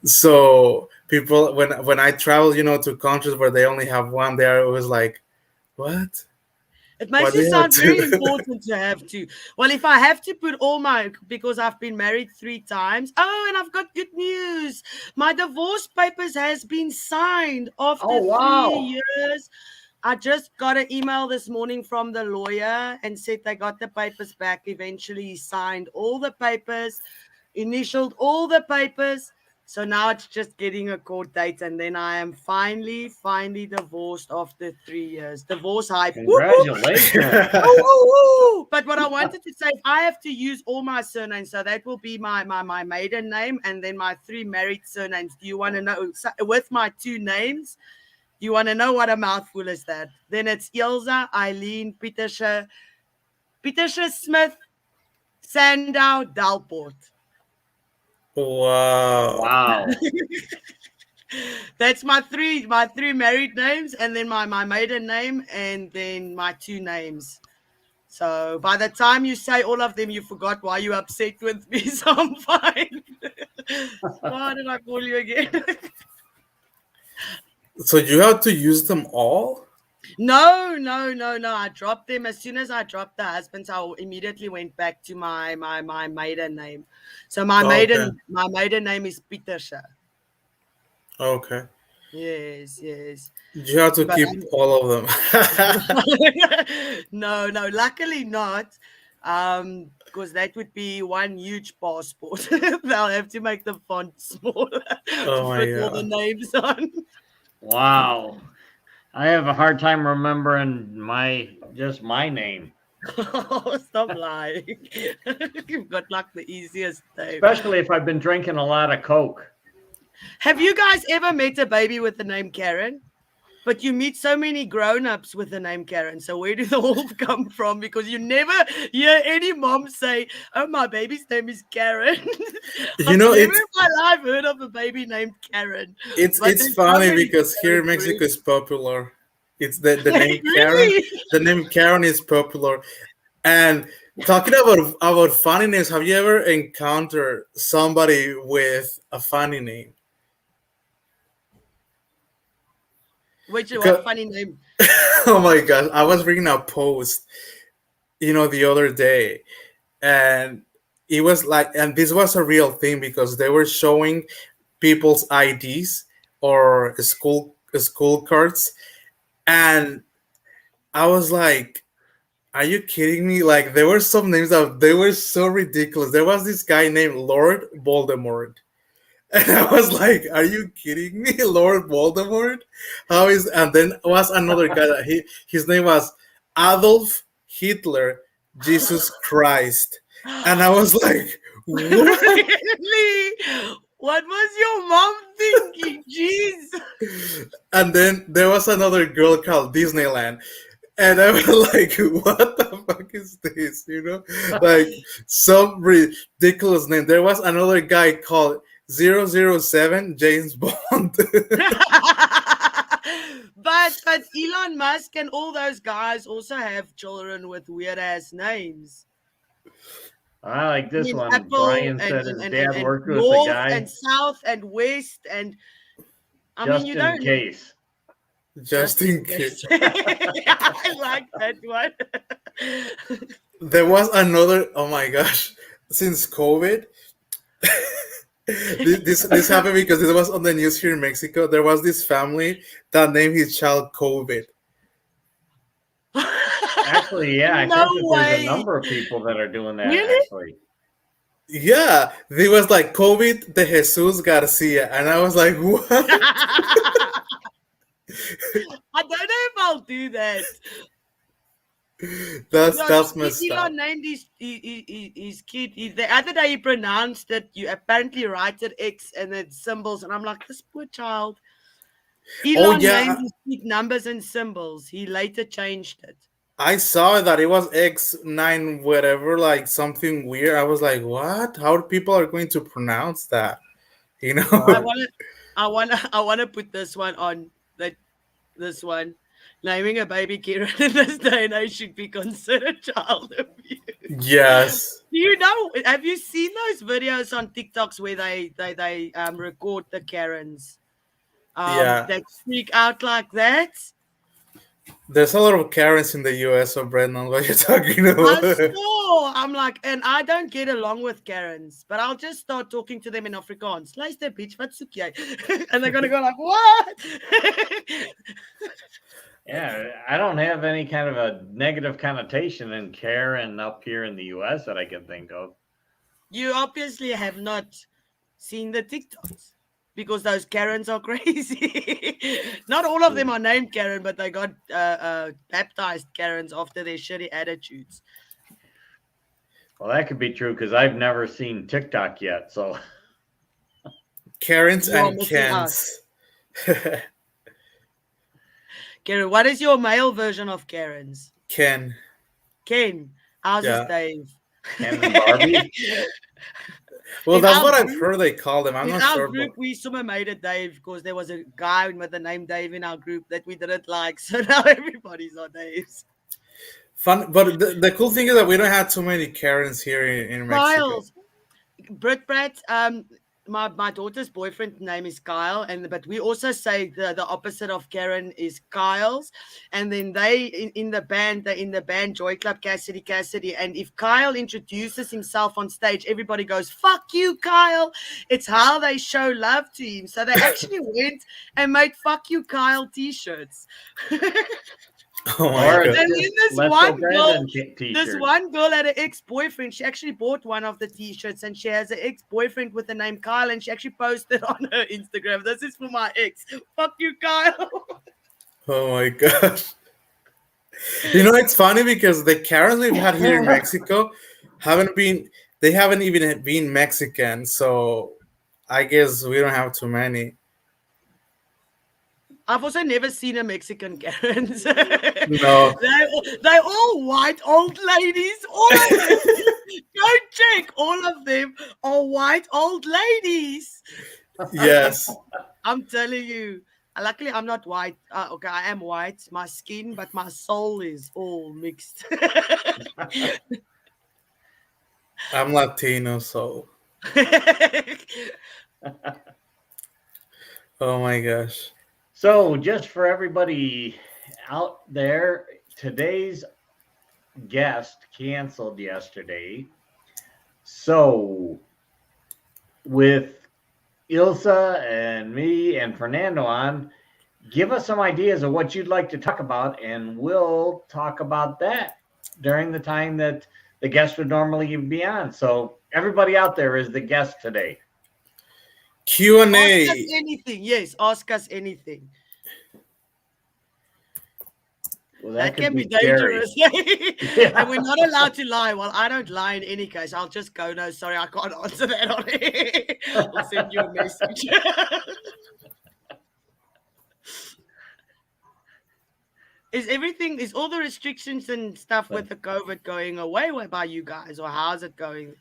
so people, when I travel, to countries where they only have one, they're always like, what? It Why makes do you you have sound very two? important to have to. Well, if I have to put all my, because I've been married 3 times. Oh, and I've got good news. My divorce papers has been signed after Oh, wow. 3 years. I just got an email this morning from the lawyer and said they got the papers back. Eventually, he signed all the papers, initialed all the papers. So now it's just getting a court date, and then I am finally divorced after 3 years. Divorce hype. Whoop, whoop. Congratulations. Ooh. But what I wanted to say, I have to use all my surnames, so that will be my maiden name and then my 3 married surnames. Do you want to know with my 2 names? You want to know what a mouthful is that? Then it's Ilse, Eileen, Pieterse, Smith, Sandow, Dalport. Wow. Wow. That's my three married names, and then my maiden name, and then my 2 names. So by the time you say all of them, you forgot why you upset with me. So I'm fine. Why did I call you again? So you have to use them all? No. I dropped them as soon as I dropped the husband's. I immediately went back to my maiden name. So my Okay. maiden name is Pieterse. Okay. Yes. You have to But keep all of them. no, luckily not. Because that would be one huge passport. They'll have to make the font smaller to Oh my put all the god. names on. Wow. I have a hard time remembering just my name, Oh, stop lying. You've got like the easiest name. especially if I've been drinking a lot of Coke. Have you guys ever met a baby with the name Karen? But you meet so many grown-ups with the name Karen. So where do they all come from? Because you never hear any mom say, oh, my baby's name is Karen. I've never in my life heard of a baby named Karen. It's funny because here in Mexico is popular. It's the name Karen. Really? The name Karen is popular. And talking about funny names, have you ever encountered somebody with a funny name? What funny name? Oh my gosh, I was reading a post, the other day, and it was like, and this was a real thing because they were showing people's IDs or school cards, and I was like, are you kidding me? Like, there were some names that they were so ridiculous. There was this guy named Lord Voldemort. And I was like, are you kidding me? Lord Voldemort? And then was another guy that his name was Adolf Hitler Jesus Christ. And I was like, what? Really? What was your mom thinking? Jeez. And then there was another girl called Disneyland. And I was like, what the fuck is this? You know, like some ridiculous name. There was another guy called 007 James Bond. But Elon Musk and all those guys also have children with weird ass names. I like this one. Apple Brian said his dad worked with a North guy. and South and West and Just you in don't case. Just in case. I like that one. There was another. Oh my gosh! Since COVID, this happened because it was on the news here in Mexico. There was this family that named his child COVID. Actually, yeah, I No think that there's way. a number of people that are doing that. Really? Actually, Yeah, there was like COVID de Jesus Garcia, and I was like, what? I don't know if I'll do that. That's messed up. Elon named his kid. The other day he pronounced it. You apparently write it X and then symbols, and I'm like, this poor child. Elon named his kid numbers and symbols. He later changed it. I saw that it was X9 whatever, like something weird. I was like, what? How people are going to pronounce that? You know? I wanna put this one on this one. Naming a baby Kieran in this day and age should be considered child abuse. Yes. Do you know? Have you seen those videos on TikToks where they record the Karens? That speak out like that. There's a lot of Karens in the US, so Brendan, what you're talking about. I'm like, and I don't get along with Karens, but I'll just start talking to them in Afrikaans. Luister, bitch, wat soek jy? And they're gonna go like, what? yeah, I don't have any kind of a negative connotation in Karen up here in the US that I can think of. You obviously have not seen the TikToks. Because those Karens are crazy. Not all of them are named Karen, but they got baptized Karens after their shitty attitudes. Well, that could be true because I've never seen TikTok yet. So Karens and Kens. Karen, what is your male version of Karens? Ken. How's his Dave? Ken and Barbie. Well, that's what I've heard they call them. I'm not sure. In our group, we somehow made it Dave because there was a guy with the name Dave in our group that we didn't like. So now everybody's on Dave's. Fun, but the cool thing is that we don't have too many Karens here in Mexico. Kyle's. Brat, my daughter's boyfriend name is Kyle, but we also say the opposite of Karen is Kyle's, and then they in the band Joy Club Cassidy, and if Kyle introduces himself on stage, everybody goes fuck you, Kyle. It's how they show love to him. So they actually went and made fuck you, Kyle t-shirts. Oh my God. And then this one girl had an ex-boyfriend. She actually bought one of the t-shirts, and she has an ex-boyfriend with the name Kyle, and she actually posted on her Instagram, this is for my ex. Fuck you, Kyle. Oh my gosh. You know, it's funny because the Karens we've had here in Mexico haven't even been Mexican, so I guess we don't have too many. I've also never seen a Mexican Karens. No. They're all white old ladies. All of them. Go check. All of them are white old ladies. Yes. I'm telling you. Luckily, I'm not white. Okay, I am white, my skin, but my soul is all mixed. I'm Latino, so. Oh my gosh. So, just for everybody out there, today's guest canceled yesterday. So, with Ilse and me and Fernando on, give us some ideas of what you'd like to talk about, and we'll talk about that during the time that the guest would normally be on. So, everybody out there is the guest today. Q&A. Ask us anything. Yes, ask us anything. Well, that can be dangerous. And we're not allowed to lie. Well, I don't lie in any case. I'll just go, no, sorry, I can't answer that on it. I'll send you a message. Is all the restrictions and stuff with the COVID going away by you guys, or how's it going?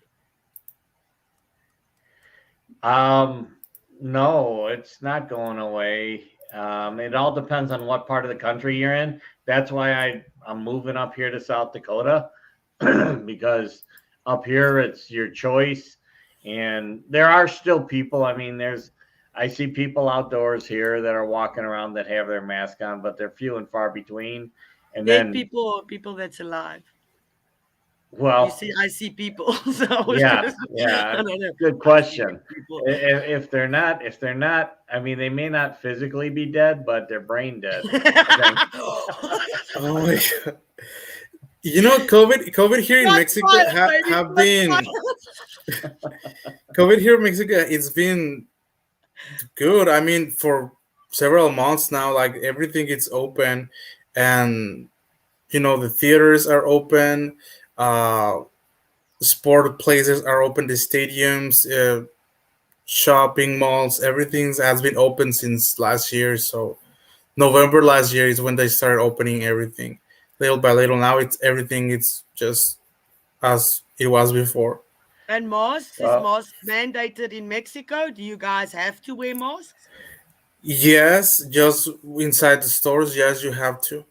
No, it's not going away. It all depends on what part of the country you're in. That's why I'm moving up here to South Dakota because up here it's your choice. And there are still people. I mean, I see people outdoors here that are walking around that have their mask on, but they're few and far between. And Dead then people that's alive. well, You see, I see people. So I was yeah, gonna, yeah, I don't know. good question. People. If they're not, I mean, they may not physically be dead, but they're brain dead. Oh my god! You know, COVID here in Mexico have been COVID here in Mexico. It's been good. I mean, for several months now, like everything is open, and you know the theaters are open, sport places are open, the stadiums, shopping malls, everything has been open since last year. So November last year is when they started opening everything, little by little. Now it's just as it was before. And masks, is masks mandated in Mexico? Do you guys have to wear masks? Yes, just inside the stores. Yes, you have to.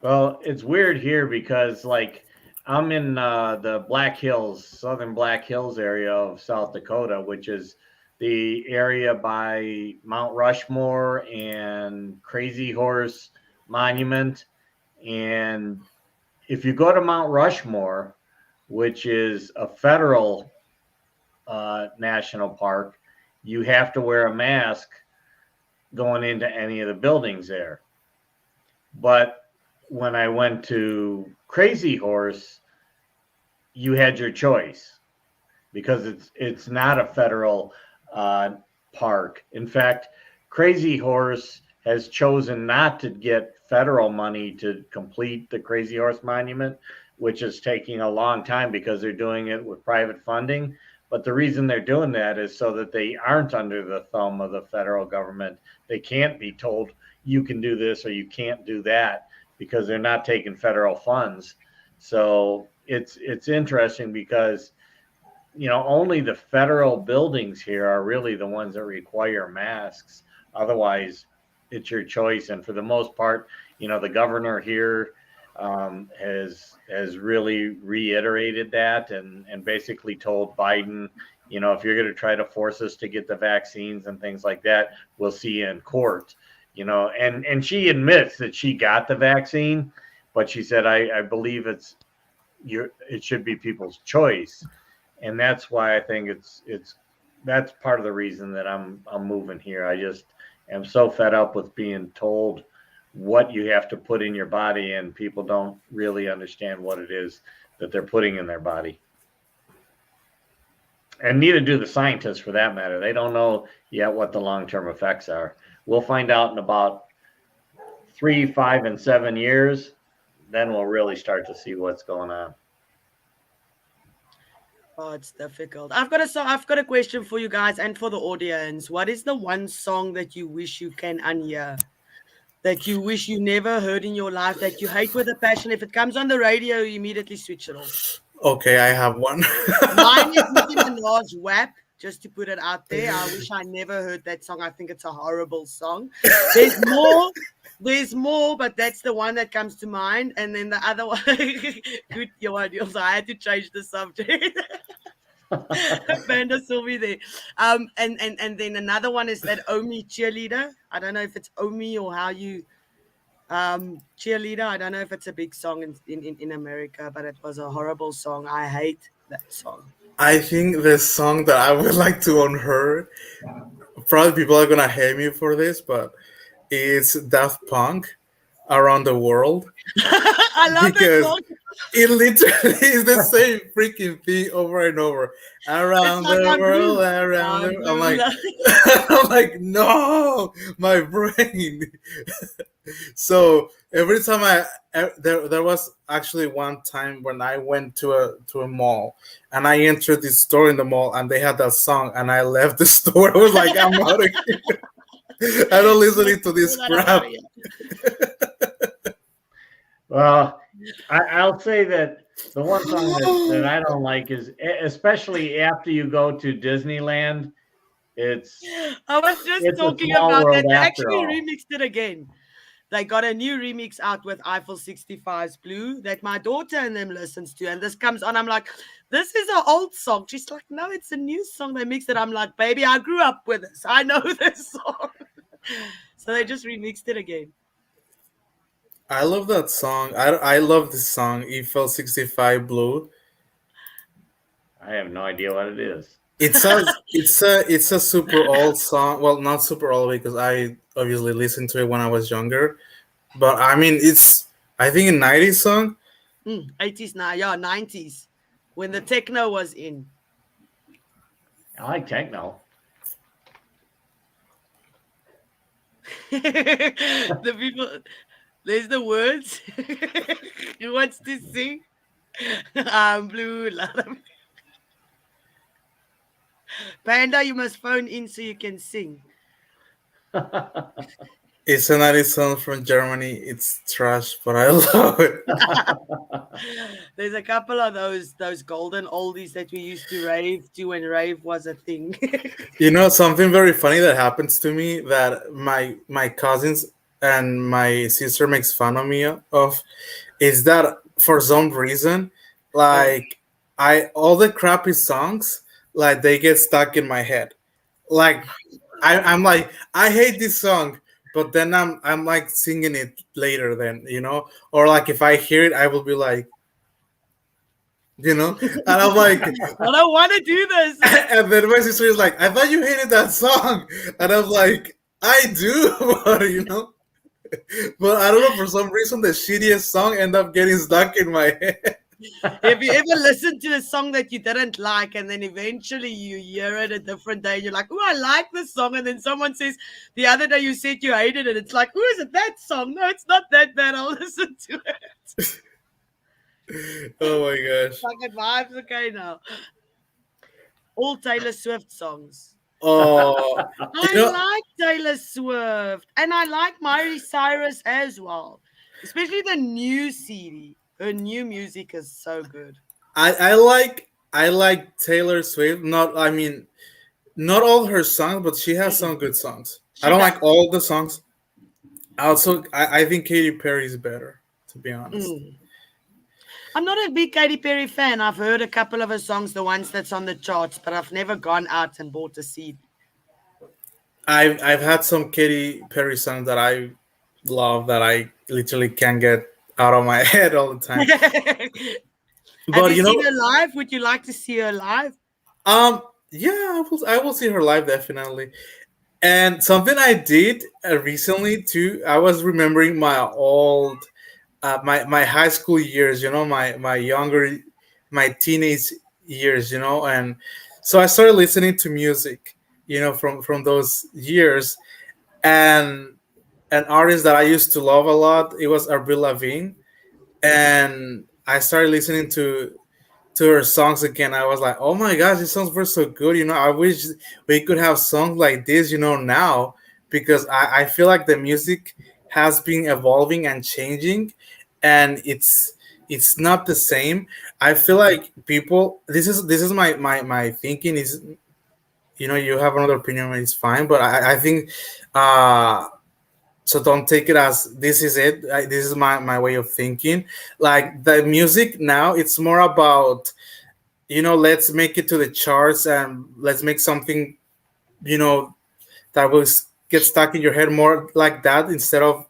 Well, it's weird here because like I'm in the Black Hills, southern Black Hills area of South Dakota, which is the area by Mount Rushmore and Crazy Horse Monument. And if you go to Mount Rushmore, which is a federal national park, you have to wear a mask going into any of the buildings there. But when I went to Crazy Horse, you had your choice because it's not a federal park. In fact, Crazy Horse has chosen not to get federal money to complete the Crazy Horse Monument, which is taking a long time because they're doing it with private funding. But the reason they're doing that is so that they aren't under the thumb of the federal government. They can't be told you can do this or you can't do that because they're not taking federal funds. So it's interesting because, you know, only the federal buildings here are really the ones that require masks. Otherwise, it's your choice. And for the most part, you know, the governor here has really reiterated that and basically told Biden, you know, if you're going to try to force us to get the vaccines and things like that, we'll see you in court. You know, and she admits that she got the vaccine, but she said, I believe it should be people's choice. And that's why I think that's part of the reason that I'm moving here. I just am so fed up with being told what you have to put in your body, and people don't really understand what it is that they're putting in their body. And neither do the scientists for that matter. They don't know yet what the long-term effects are. We'll find out in about 3, 5, and 7 years. Then we'll really start to see what's going on. Oh, it's difficult. I've got a question for you guys and for the audience. What is the one song that you wish you can unhear? That you wish you never heard in your life, that you hate with a passion? If it comes on the radio, you immediately switch it off. Okay, I have one. Mine is Nicki Minaj WAP, just to put it out there. I wish I never heard that song. I think it's a horrible song. There's more, but that's the one that comes to mind. And then the other one, good, Ilse, I had to change the subject. Banda saw me there. And then another one is that Omi cheerleader. I don't know if it's Omi or how you cheerleader. I don't know if it's a big song in America, but it was a horrible song. I hate that song. I think the song that I would like to unhear, probably people are gonna hate me for this, but it's Daft Punk, Around the World. I love that song. It literally is the same freaking thing over and over. Around the world, around the world. I'm like, no, my brain. So every time there was actually one time when I went to a mall and I entered this store in the mall and they had that song and I left the store. I was like, I'm out of here. I don't listen to this crap. Well, I'll say that the one song that I don't like is, especially after you go to Disneyland, it's I was just it's a talking small about world that. They after actually all. remixed it again. They got a new remix out with Eiffel 65's Blue that my daughter and them listens to. And this comes on. I'm like, this is an old song. She's like, no, it's a new song. They mixed it. I'm like, baby, I grew up with this. I know this song. So they just remixed it again. I love that song. I love this song, Eiffel 65 Blue. I have no idea what it is. It's a super old song. Well, not super old because I obviously listened to it when I was younger. But I mean, it's I think a '90s song. 80s now, yeah, 90s. When the techno was in. I like techno. The people, there's the words. Who wants to sing? I'm blue. Panda, you must phone in so you can sing. It's a '90s song from Germany. It's trash, but I love it. There's a couple of those golden oldies that we used to rave to when rave was a thing. You know, something very funny that happens to me that my cousins and my sister makes fun of me of is that for some reason, like I all the crappy songs, like they get stuck in my head. Like I'm like I hate this song, but then I'm like singing it later. Then or like if I hear it, I will be like, and I'm like, I don't want to do this. and then my sister is like, I thought you hated that song, and I'm like, I do, but I don't know for some reason the shittiest song end up getting stuck in my head. Have you ever listened to a song that you didn't like and then eventually you hear it a different day and you're like, oh, I like this song. And then someone says, the other day you said you hated it. It's like, oh, is it that song? No, it's not that bad. I'll listen to it. Oh my gosh. Fucking vibes. Okay, now. All Taylor Swift songs. Oh, I like Taylor Swift. And I like Miley Cyrus as well. Especially the new CD. Her new music is so good. I like Taylor Swift. Not all her songs, but she has some good songs. I don't like all the songs. Also, I think Katy Perry is better, to be honest. I'm not a big Katy Perry fan. I've heard a couple of her songs, the ones that's on the charts, but I've never gone out and bought a CD. I've had some Katy Perry songs that I love that I literally can't get out of my head all the time. Have you seen her live? Would you like to see her live? Yeah, I will see her live definitely. And something I did recently too, I was remembering my old, my high school years. My teenage years. And so I started listening to music. From those years, and an artist that I used to love a lot. It was Avril Lavigne, and I started listening to her songs again. I was like, oh my gosh, these songs were so good. I wish we could have songs like this, now, because I feel like the music has been evolving and changing, and it's not the same. I feel like people. This is my thinking is. You have another opinion, it's fine, but I think. So don't take it as this is it. This is my way of thinking. Like the music now, it's more about, let's make it to the charts and let's make something, that will get stuck in your head, more like that, instead of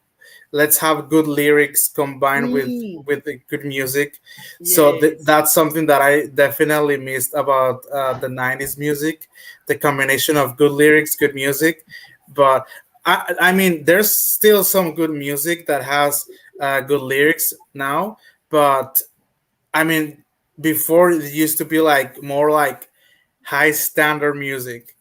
let's have good lyrics combined with the good music. Yes. So that's something that I definitely missed about the '90s music, the combination of good lyrics, good music. But I mean, there's still some good music that has good lyrics now, but I mean, before it used to be like more like high standard music,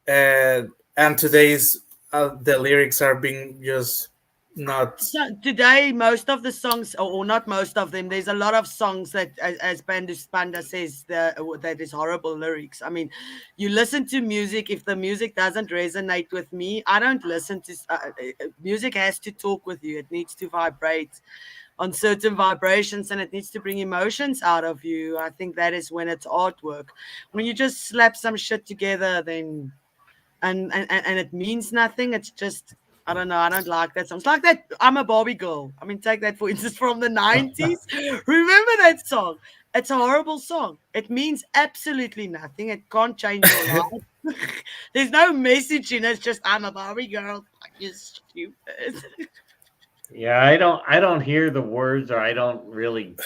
and today's the lyrics are being just not. So today, most of the songs, or not most of them, there's a lot of songs that, as Panda says, that is horrible lyrics. I mean, you listen to music. If the music doesn't resonate with me, I don't listen to music. Has to talk with you. It needs to vibrate on certain vibrations, and it needs to bring emotions out of you. I think that is when it's artwork. When you just slap some shit together, then and it means nothing. It's just, I don't know. I don't like that song. It's like that I'm a Barbie girl. I mean, take that for instance from the 90s. Remember that song? It's a horrible song. It means absolutely nothing. It can't change your life. There's no message in it. It's just I'm a Barbie girl. Like, you're stupid. Yeah, I don't hear the words, or I don't really,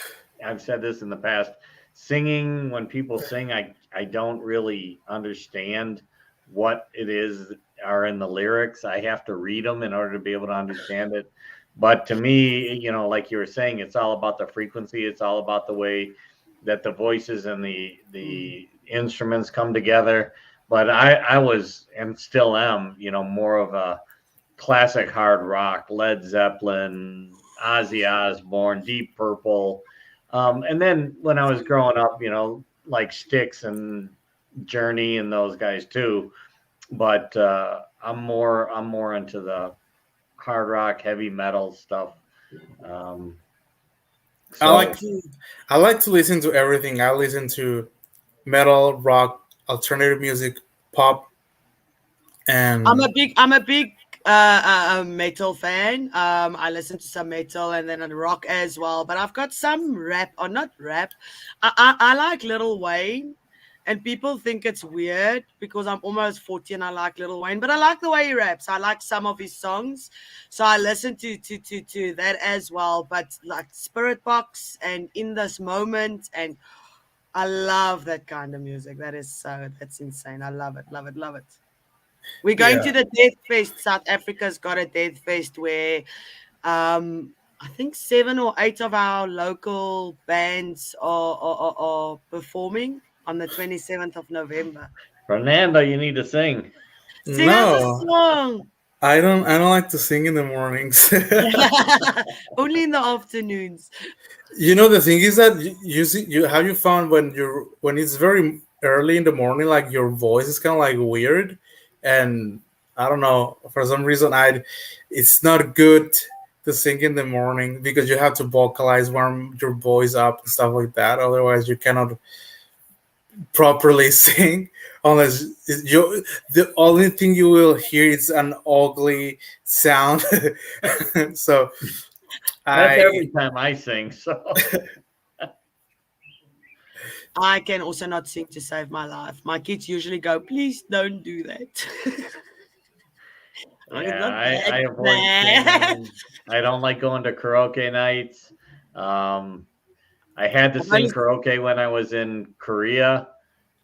I've said this in the past. Singing, when people sing, I don't really understand what it is that are in the lyrics. I have to read them in order to be able to understand it. But to me, like you were saying, it's all about the frequency. It's all about the way that the voices and the instruments come together. But I was and still am, more of a classic hard rock, Led Zeppelin, Ozzy Osbourne, Deep Purple. And then when I was growing up, like Styx and Journey and those guys too. But I'm more into the hard rock, heavy metal stuff. Um, I so like to listen to everything. I listen to metal, rock, alternative music, pop, I'm and a big metal fan. I listen to some metal and then rock as well. But I've got some rap, or not rap. I like Lil Wayne, and people think it's weird because I'm almost 40 and I like Lil Wayne. But I like the way he raps. I like some of his songs, so I listen to that as well. But like Spirit Box and In This Moment, and I love that kind of music. That's insane. I love it, love it, love it. We're going yeah. to the Death Fest. South Africa's got a Death Fest where I think 7 or 8 of our local bands are performing on the 27th of November. Fernando, you need to sing. Sing us a No, song. I don't like to sing in the mornings. Only in the afternoons. The thing is that you see, you have you found when it's very early in the morning, like your voice is kind of like weird, and I don't know, for some reason it's not good to sing in the morning because you have to vocalize, warm your voice up and stuff like that. Otherwise, you cannot properly sing unless the only thing you will hear is an ugly sound. So That's I every time I sing. So I can also not sing to save my life. My kids usually go, please don't do that. It's yeah, not that I avoid bad. singing. I don't like going to karaoke nights. Um, I had to I've sing only karaoke when I was in Korea,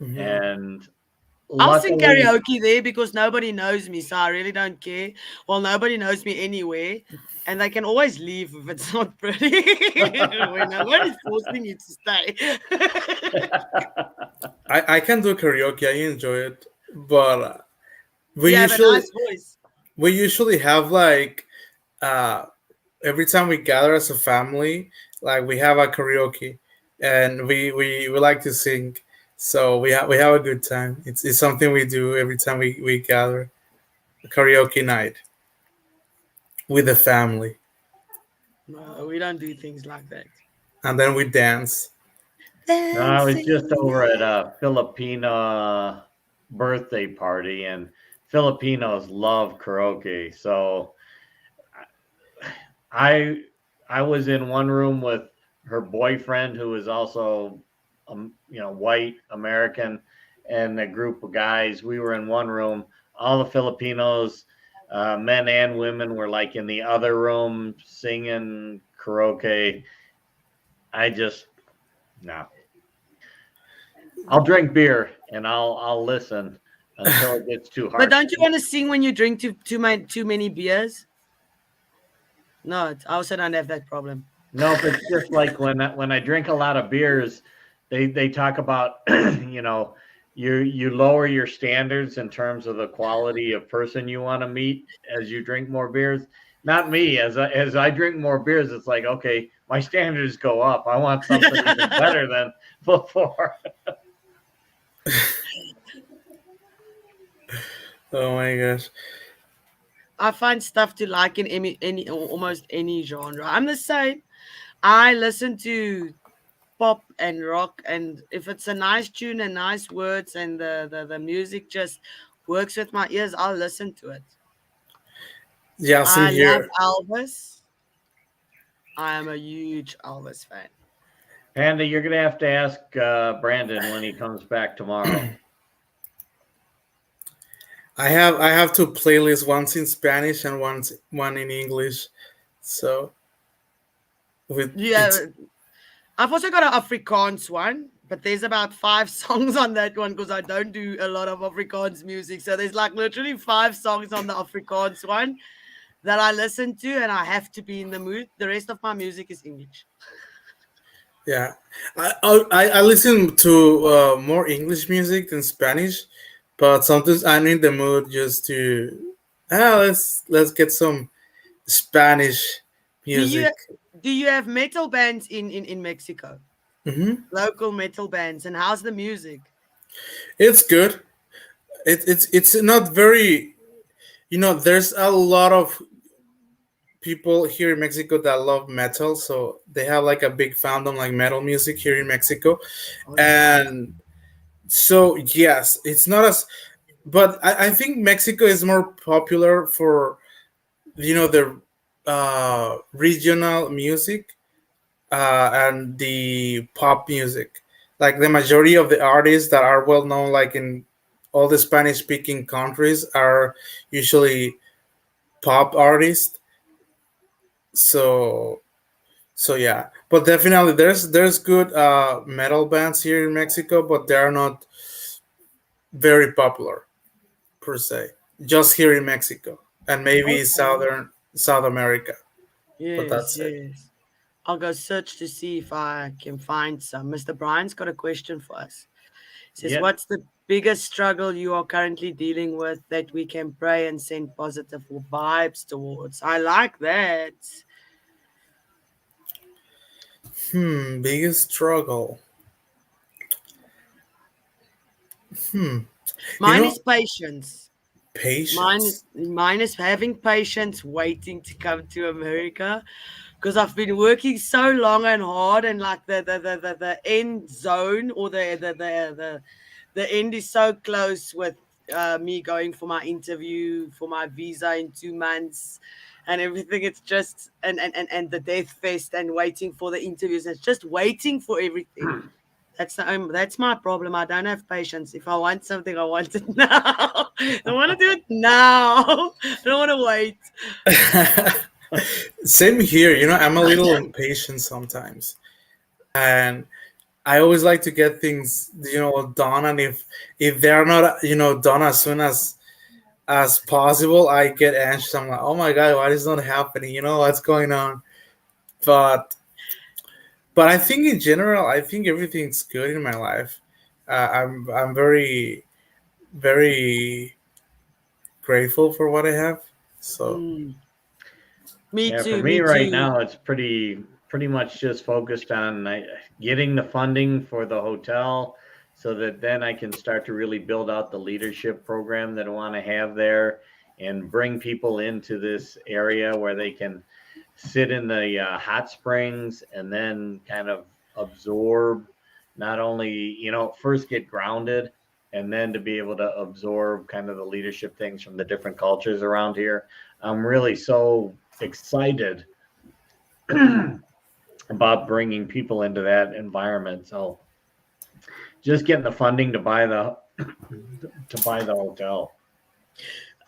Mhm. and I'll sing luckily, karaoke there because nobody knows me, so I really don't care. Well, nobody knows me anywhere, and they can always leave if it's not pretty. When nobody's forcing you to stay. I can do karaoke. I enjoy it, but we You have a usually nice voice. we usually have like uh, every time we gather as a family, like we have a karaoke, and we like to sing. So we have a good time. It's something we do every time we gather a karaoke night with the family, No, we don't do things like that. and then we dance. no, I was just Dancing. over at a Filipino birthday party, and Filipinos love karaoke. So I I was in one room with her boyfriend, who is also white American, and a group of guys. We were in one room. All the Filipinos, men and women, were like in the other room singing karaoke. I just no. I'll drink beer and I'll listen until it gets too But harsh. don't you want to sing when you drink too many beers? No, I also don't have that problem. Nope, it's just like when I drink a lot of beers, they talk about you lower your standards in terms of the quality of person you want to meet as you drink more beers. Not me. As I drink more beers, it's like, okay, my standards go up. I want something even better than before. Oh my gosh. I find stuff to like in almost any genre. I'm the same. I listen to pop and rock, and if it's a nice tune and nice words and the music just works with my ears, I'll listen to it. Yeah, same I love here. Elvis. I am a huge Elvis fan. Panda, you're gonna have to ask Brandon when he comes back tomorrow. I have two playlists, one's in Spanish and one in English. So with Yeah, it's I've also got an Afrikaans one, but there's about 5 songs on that one because I don't do a lot of Afrikaans music. So there's like literally 5 songs on the Afrikaans one that I listen to, and I have to be in the mood. The rest of my music is English. yeah. I listen to more English music than Spanish, but sometimes I'm in the mood just to let's get some Spanish Do you music. do you have metal bands in Mexico? Hmm. Local metal bands, and how's the music? It's good. It's not very. There's a lot of people here in Mexico that love metal, so they have like a big fandom like metal music here in Mexico, Oh, nice. and so yes, it's not as. But I think Mexico is more popular for the regional music and the pop music. Like the majority of the artists that are well known, like in all the Spanish speaking countries, are usually pop artists. So yeah, but definitely there's good metal bands here in Mexico, but they are not very popular per se. Just here in Mexico and maybe Okay. South America, but Yes, that's it. yes. I'll go search to see if I can find some. Mr. Brian's got a question for us. He says, Yep. what's the biggest struggle you are currently dealing with that we can pray and send positive vibes towards? I like that. Biggest struggle. Hmm. You Mine know, is patience. patience. Mine is having patience waiting to come to America because I've been working so long and hard, and like the end zone or the end is so close with me going for my interview for my visa in 2 months and everything. It's just and the death fest and waiting for the interviews. It's just waiting for everything. That's my problem. I don't have patience. If I want something, I want it now. I want to do it now. I don't want to wait. Same here. I'm a little impatient sometimes, and I always like to get things done. And if they're not done as soon as possible, I get anxious. I'm like, oh my god, why is not happening? What's going on? But I think in general, I think everything's good in my life. I'm very very grateful for what I have. So Mm, me Yeah, for too. me Me right too. now, it's pretty much just focused on getting the funding for the hotel, so that then I can start to really build out the leadership program that I want to have there, and bring people into this area where they can sit in the hot springs and then kind of absorb, not only first get grounded, and then to be able to absorb kind of the leadership things from the different cultures around here. I'm really so excited about bringing people into that environment. So just getting the funding to buy the hotel.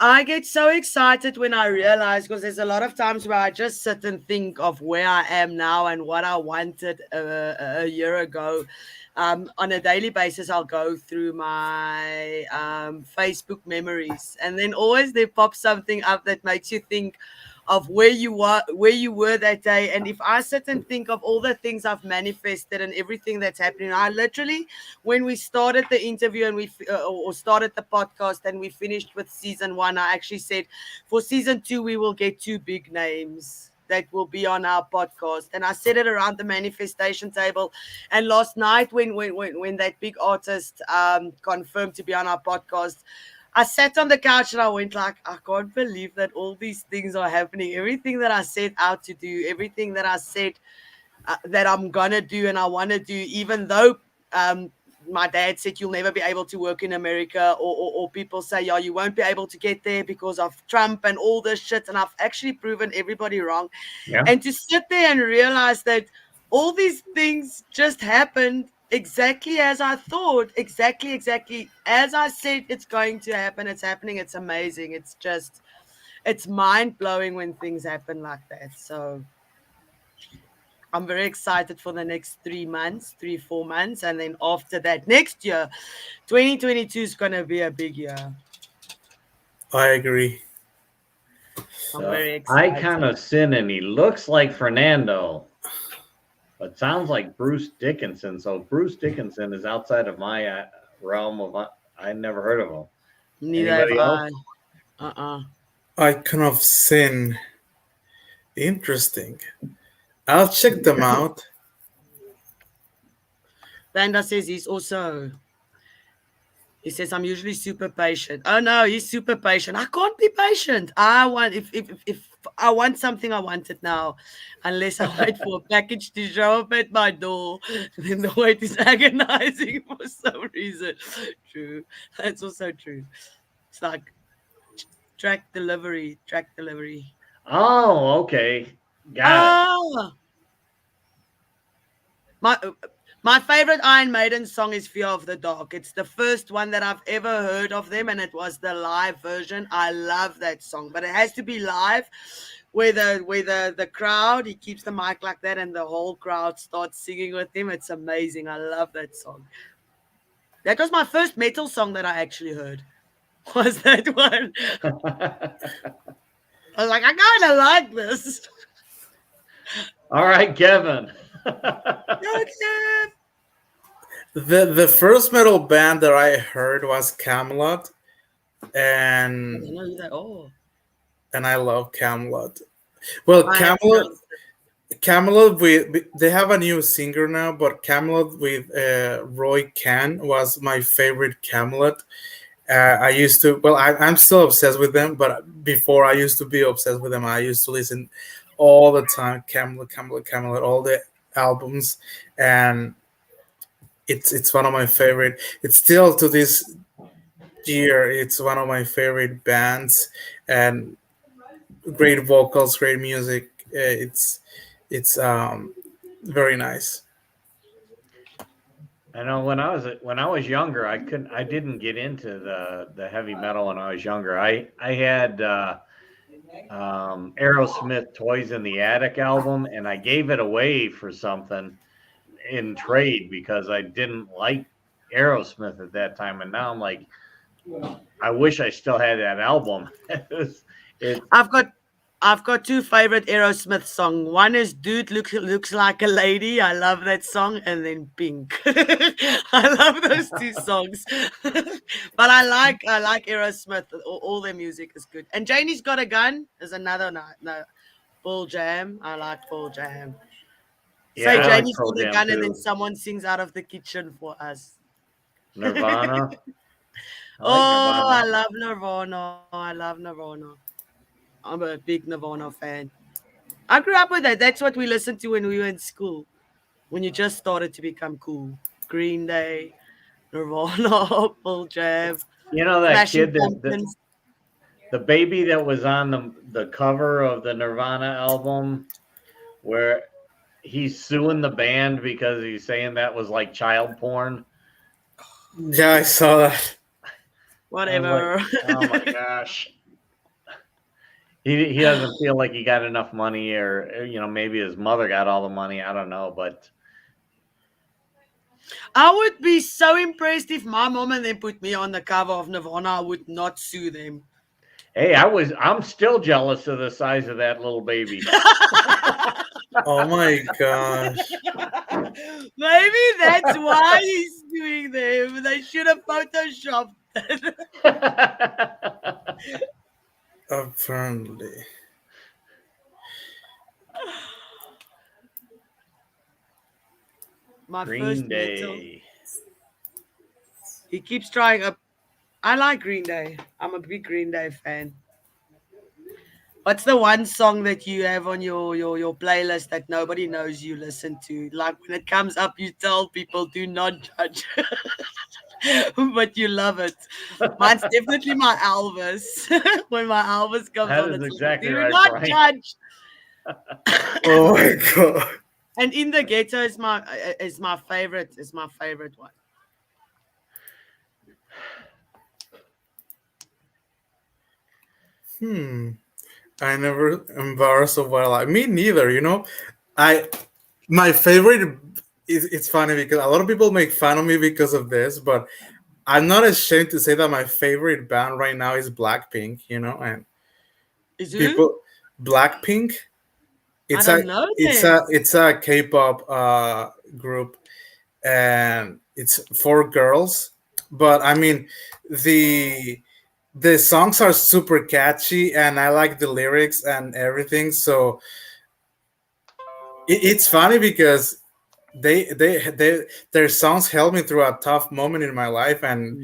I get so excited when I realize because there's a lot of times where I just sit and think of where I am now and what I wanted a year ago. On a daily basis, I'll go through my Facebook memories, and then always there pops something up that makes you think of where you were that day. And if I sit and think of all the things I've manifested and everything that's happening, I literally, when we started the interview and or started the podcast and we finished with season 1, I actually said for season 2 we will get 2 big names that will be on our podcast, and I said it around the manifestation table. And last night when that big artist confirmed to be on our podcast, I sat on the couch and I went like, I can't believe that all these things are happening. Everything that I set out to do, everything that I said that I'm gonna do and I want to do, even though my dad said you'll never be able to work in America, or people say, yeah, you won't be able to get there because of Trump and all this shit. And I've actually proven everybody wrong. Yeah. And to sit there and realize that all these things just happened exactly as I thought, exactly as I said it's going to happen. It's happening. It's amazing. It's mind blowing when things happen like that. So I'm very excited for the next 3 months, 4 months. And then after that, next year, 2022 is going to be a big year. I agree. I'm very I excited. kind of sin, and he looks like Fernando, but sounds like Bruce Dickinson. So Bruce Dickinson is outside of my realm of. I never heard of him. Neither Anybody have else? I. Icon of Sin. Interesting. I'll check them out. Vanda says he says, I'm usually super patient. Oh no, he's super patient. I can't be patient. If I want something, I want it now. Unless I wait for a package to show up at my door, then the wait is agonizing for some reason. True. That's also true. It's like track delivery. Oh, okay. Got Oh, my favorite Iron Maiden song is Fear of the Dark. It's the first one that I've ever heard of them, and it was the live version. I love that song, but it has to be live, where the crowd, he keeps the mic like that, and the whole crowd starts singing with him. It's amazing. I love that song. That was my first metal song that I actually heard. Was that one? I was like, I kind of like this. All right, Kevin. Okay. The first metal band that I heard was Camelot, and I know who that. Oh, and I love Camelot. Well, I have Camelot with they have a new singer now, but Camelot with Roy Khan was my favorite Camelot. I used to, well, I'm still obsessed with them, but before I used to be obsessed with them. I used to listen all the time, Camelot, all the albums, and it's one of my favorite. It's still to this year, it's one of my favorite bands, and great vocals, great music. It's very nice. I know when I was younger, I didn't get into the heavy metal when I was younger. I had Aerosmith Toys in the Attic album, and I gave it away for something in trade because I didn't like Aerosmith at that time, and now I'm like, I wish I still had that album. I've got two favorite Aerosmith songs. One is "Dude Looks Like a Lady." I love that song, and then "Pink." I love those two songs. But I like Aerosmith. All their music is good. And Janie's Got a Gun is another no Full Jam. I like Full Jam. Yeah, Say I like Janie's Pearl got a Jam gun, and too. then someone sings out of the kitchen for us. Nirvana. I like Oh, I Nirvana. love Nirvana. I love Nirvana. I'm a big Nirvana fan. I grew up with that. That's what we listened to when we were in school. When you just started to become cool. Green Day, Nirvana, Pearl Jam, You know that Smashing kid that Pumpkins. the baby that was on the cover of the Nirvana album, where he's suing the band because he's saying that was like child porn. Yeah, I saw that. Whatever. Like, oh my gosh. He doesn't feel like he got enough money, or maybe his mother got all the money. I don't know, but I would be so impressed if my mom and them put me on the cover of Nirvana. I would not sue them. hey, I'm still jealous of the size of that little baby. Oh my gosh. Maybe that's why he's doing them. They should have photoshopped it. Apparently. My Green first metal. Day. He keeps trying up. I like Green Day. I'm a big Green Day fan. What's the one song that you have on your playlist that nobody knows you listen to? Like when it comes up, you tell people do not judge, but you love it. Mine's definitely my Elvis. When my Elvis comes That on, is it's like, exactly do right, not Brian. judge. Oh my god. And In the Ghetto is my favorite. Is my favorite one. I never embarrassed of what I like. Me neither. I my favorite is it's funny because a lot of people make fun of me because of this, but I'm not ashamed to say that my favorite band right now is Blackpink. And Is who? people Blackpink. I It's a don't know it's them. a it's a K-pop group, and it's for girls. But I mean, the the songs are super catchy, and I like the lyrics and everything. So it's funny because their songs helped me through a tough moment in my life, and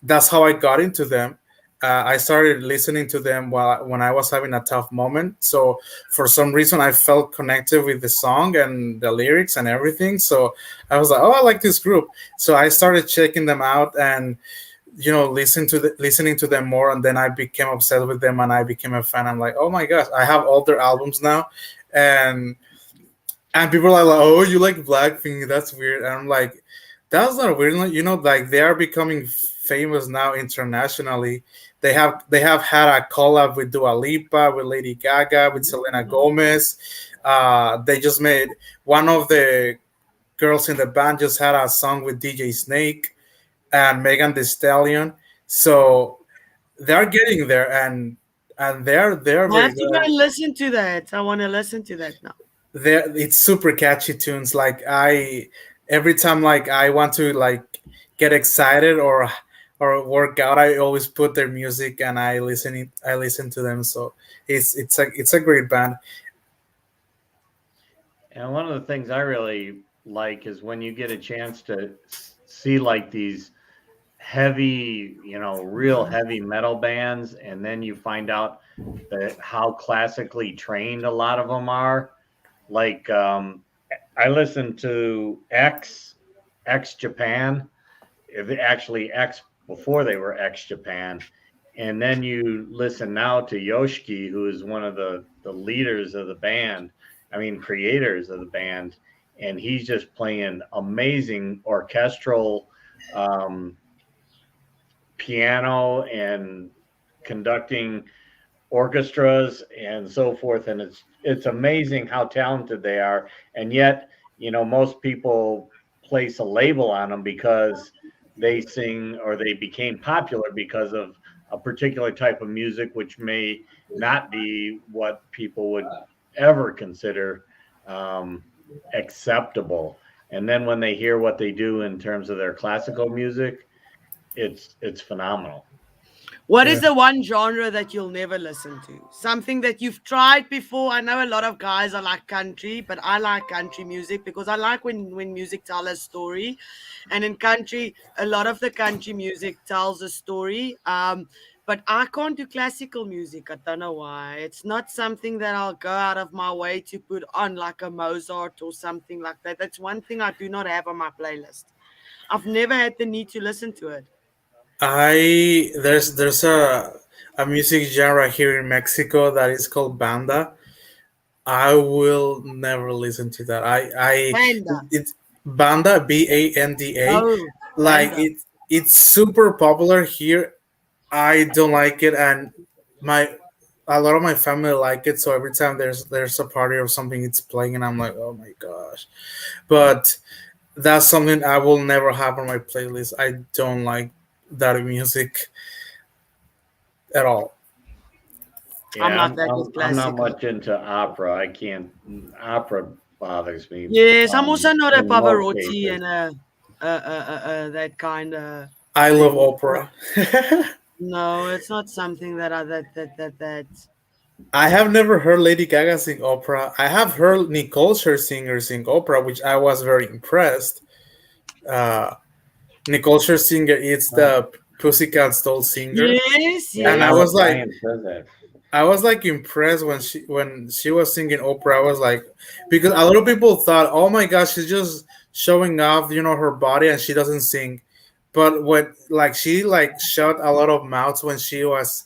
that's how I got into them. I started listening to them when I was having a tough moment. So for some reason, I felt connected with the song and the lyrics and everything. So I was like, "Oh, I like this group." So I started checking them out and listening to them more. And then I became obsessed with them, and I became a fan. I'm like, "Oh my gosh, I have all their albums now," and people are like, "Oh, you like Blackpink? That's weird." And I'm like, "That's not weird. Like they are becoming famous now internationally. They have had a collab with Dua Lipa, with Lady Gaga, with Selena Gomez. They just made one of the girls in the band just had a song with DJ Snake and Megan Thee Stallion. So they're getting there, and they're I very have to go good. and listen to that. I want to listen to that now. It's super catchy tunes. Like I every time like I want to like get excited or work out, I always put their music and I listen to them. So it's a great band. And one of the things I really like is when you get a chance to see like these heavy, real heavy metal bands, and then you find out that how classically trained a lot of them are. Like I listened to X Japan, actually X before they were X Japan, and then you listen now to Yoshiki, who is one of the leaders of the band. I mean, creators of the band, and he's just playing amazing orchestral um, piano and conducting orchestras and so forth. And it's amazing how talented they are. And yet, most people place a label on them because they sing or they became popular because of a particular type of music, which may not be what people would ever consider um, acceptable. And then when they hear what they do in terms of their classical music, it's phenomenal. What Yeah. is the one genre that you'll never listen to? Something that you've tried before. I know a lot of guys are like country, but I like country music because I like when music tells a story. And in country, a lot of the country music tells a story. But I can't do classical music. I don't know why. It's not something that I'll go out of my way to put on, like a Mozart or something like that. That's one thing I do not have on my playlist. I've never had the need to listen to it. There's a music genre here in Mexico that is called banda. I will never listen to that. Panda. It's banda, BANDA. Oh, Like panda. it's super popular here. I don't like it, and my a lot of my family like it. So every time there's a party or something, it's playing, and I'm like, oh my gosh. But that's something I will never have on my playlist. I don't like that music at all. I'm Yeah, like I'm that I'm, with I'm not classical. much into opera. I can't. Opera bothers me. Yes, I'm also not a In most Pavarotti cases. and that kind of I love thing. opera. No, it's not something that I that. I have never heard Lady Gaga sing opera. I have heard Nicole Scherzinger sing opera, which I was very impressed. Uh, Nicole Scherzinger is Oh, the Pussycat Doll singer, Yes, yeah, I and I know yes. was that like, Brian says that. I was like impressed when she was singing opera. I was like, because a lot of people thought, oh my gosh, she's just showing off, her body, and she doesn't sing. But when like she like shut a lot of mouths when she was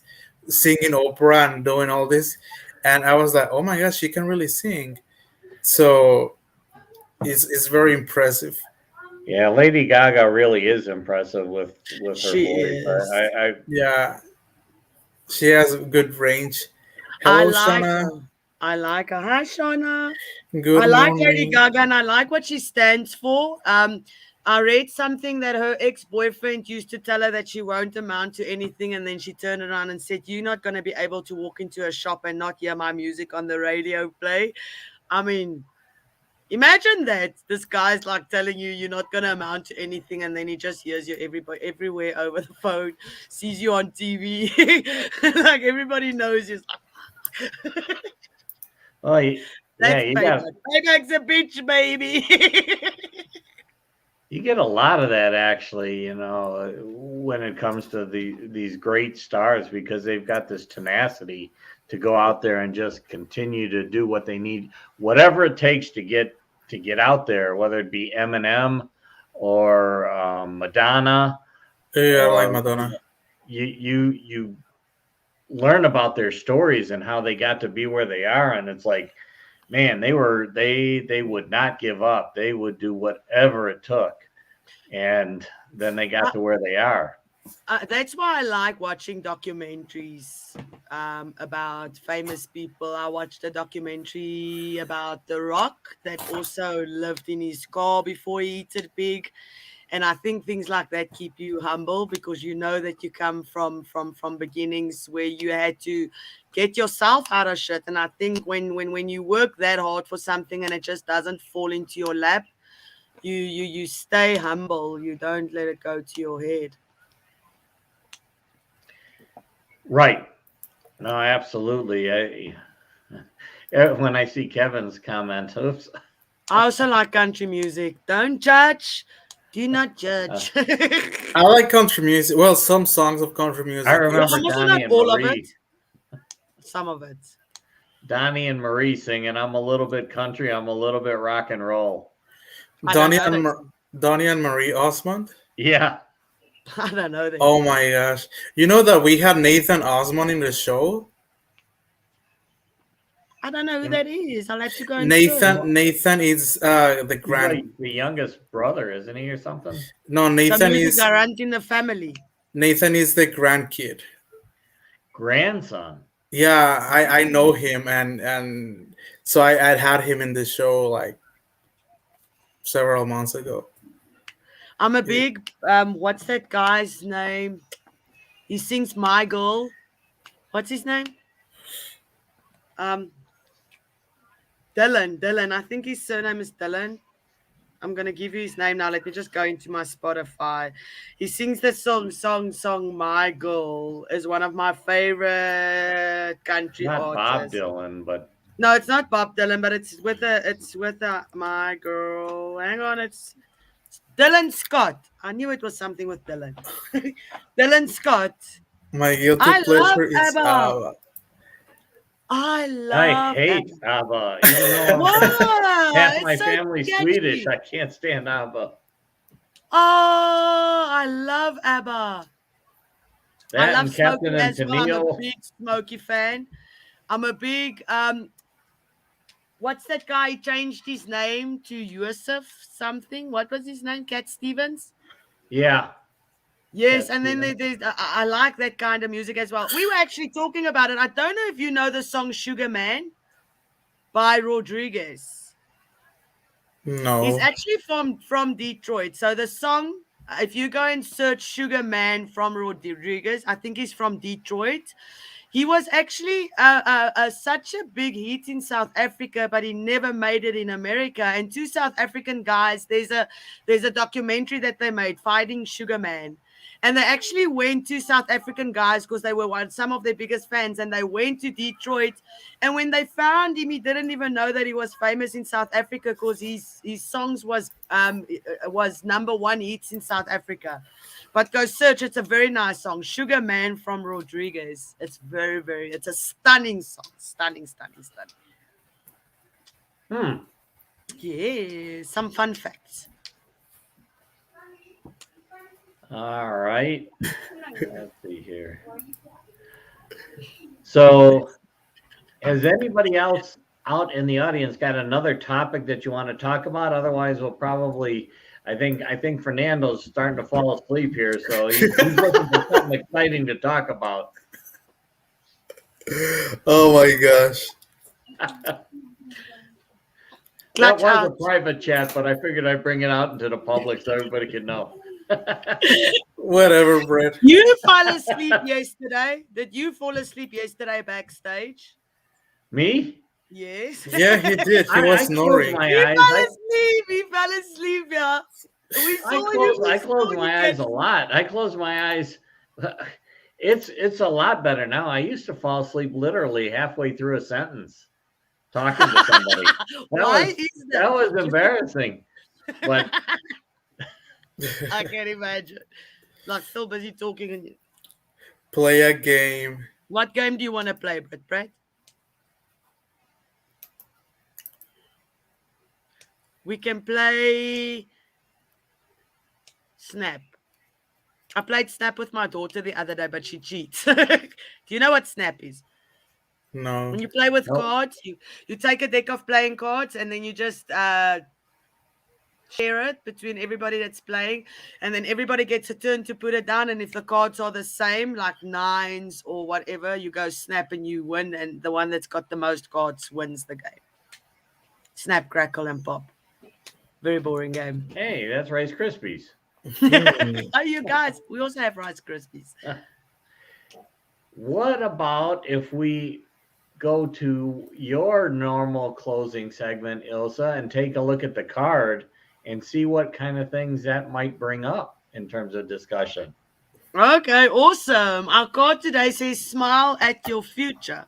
singing opera and doing all this, and I was like, oh my gosh, she can really sing. So it's very impressive. Yeah, Lady Gaga really is impressive with her She voice. is. I Yeah, she has a good range. I Hello, like Shana. her. I like her. Hi, Shauna. Good I like Lady morning. Gaga and I like what she stands for. I read something that her ex-boyfriend used to tell her that she won't amount to anything, and then she turned around and said, "You're not going to be able to walk into a shop and not hear my music on the radio play." I mean, imagine that this guy's like telling you you're not going to amount to anything, and then he just hears you everywhere over the phone, sees you on TV, like everybody knows you. well, yeah, That's payback. Payback's a bitch, baby. you get a lot of that actually, when it comes to these great stars because they've got this tenacity to go out there and just continue to do what they need, whatever it takes to get out there, whether it be Eminem or Madonna, Yeah, I like or Madonna. you learn about their stories and how they got to be where they are, and it's like, man, they would not give up. They would do whatever it took, and then they got to where they are. That's why I like watching documentaries about famous people. I watched a documentary about The Rock that also lived in his car before he hit it big. And I think things like that keep you humble because you know that you come from beginnings where you had to get yourself out of shit. And I think when you work that hard for something and it just doesn't fall into your lap, you stay humble. You don't let it go to your head. Right. No, absolutely. When I see Kevin's comment, oops. I also like country music. Don't judge. Do not judge. I like country music. Well, some songs of country I music. remember I'm also Donnie not and all of it. Marie. Some of it. Donnie and Marie singing, I'm a little bit country, I'm a little bit rock and roll. I don't Donnie know and that. Donnie and Marie Osmond. Yeah. I don't know that. Oh my gosh! You know that we had Nathan Osmond in the show. I don't know who that is. I'll have to go and search. Nathan is the He's grand. like the youngest brother, isn't he, or something? No, The music I run in the family. Nathan is the grandkid. Grandson. Yeah, I know him, and so I had him in the show like several months ago. I'm a big what's that guy's name? He sings My Girl. What's his name? Dylan. I think his surname is Dylan. I'm gonna give you his name now. Let me just go into my Spotify. He sings the song My Girl is one of my favorite country Not Bob artists. Dylan, but No, it's not Bob Dylan, but it's with a My Girl. Hang on, it's Dylan Scott. I knew it was something with Dylan. Dylan Scott. My guilty I love pleasure is ABBA. I I love hate ABBA. ABBA. Even though Wow, half my it's so family's catchy. Swedish, I can't stand ABBA. Oh, I love ABBA. I That love and Captain Smokey and as well. I'm a Tennille. big Smokey fan. I'm a big what's that guy? He changed his name to Yusuf something. What was his name? Cat Stevens? Yeah. Yes, Cat and then Stevens. I like that kind of music as well. We were actually talking about it. I don't know if you know the song Sugar Man by Rodriguez. He's No. actually from Detroit. So the song, if you go and search Sugar Man from Rodriguez, I think he's from Detroit. He was actually such a big hit in South Africa, but he never made it in America. And two South African guys, there's a documentary that they made, Fighting Sugar Man. And they actually went to South African guys because they were some of their biggest fans, and they went to Detroit. And when they found him, he didn't even know that he was famous in South Africa because his songs was number one hits in South Africa. But go search. It's a very nice song. Sugar Man from Rodriguez. It's it's a stunning song. Stunning. Yeah, some fun facts. All right. Let's see here. So, has anybody else out in the audience got another topic that you want to talk about? Otherwise, we'll probably. I think Fernando's starting to fall asleep here, so he's looking for something exciting to talk about. Oh my gosh. That Clutch was a out. private chat, but I figured I'd bring it out into the public so everybody can know. Whatever, Brett. You fell asleep yesterday. Did you fall asleep yesterday backstage? Me? Yes. Yeah, he did. He was I snoring. closed my He eyes. fell asleep. He fell asleep, yeah. We saw you. I close my eyes a lot. I close my eyes. It's a lot better now. I used to fall asleep literally halfway through a sentence talking to somebody. Why is that? That was embarrassing. But I can't imagine. Like, still busy talking. And Play a game. what game do you want to play, Brett? We can play Snap. I played Snap with my daughter the other day, but she cheats. Do you know what Snap is? No. When you play with Nope. cards, you take a deck of playing cards and then you just share it between everybody that's playing, and then everybody gets a turn to put it down, and if the cards are the same, like nines or whatever, you go snap and you win, and the one that's got the most cards wins the game. Snap, crackle, and pop. Very boring game. hey, that's Rice Krispies. Oh, you guys, we also have Rice Krispies. What about if we go to your normal closing segment, Ilse, and take a look at the card and see what kind of things that might bring up in terms of discussion? Okay, awesome. Our card today says smile at your future.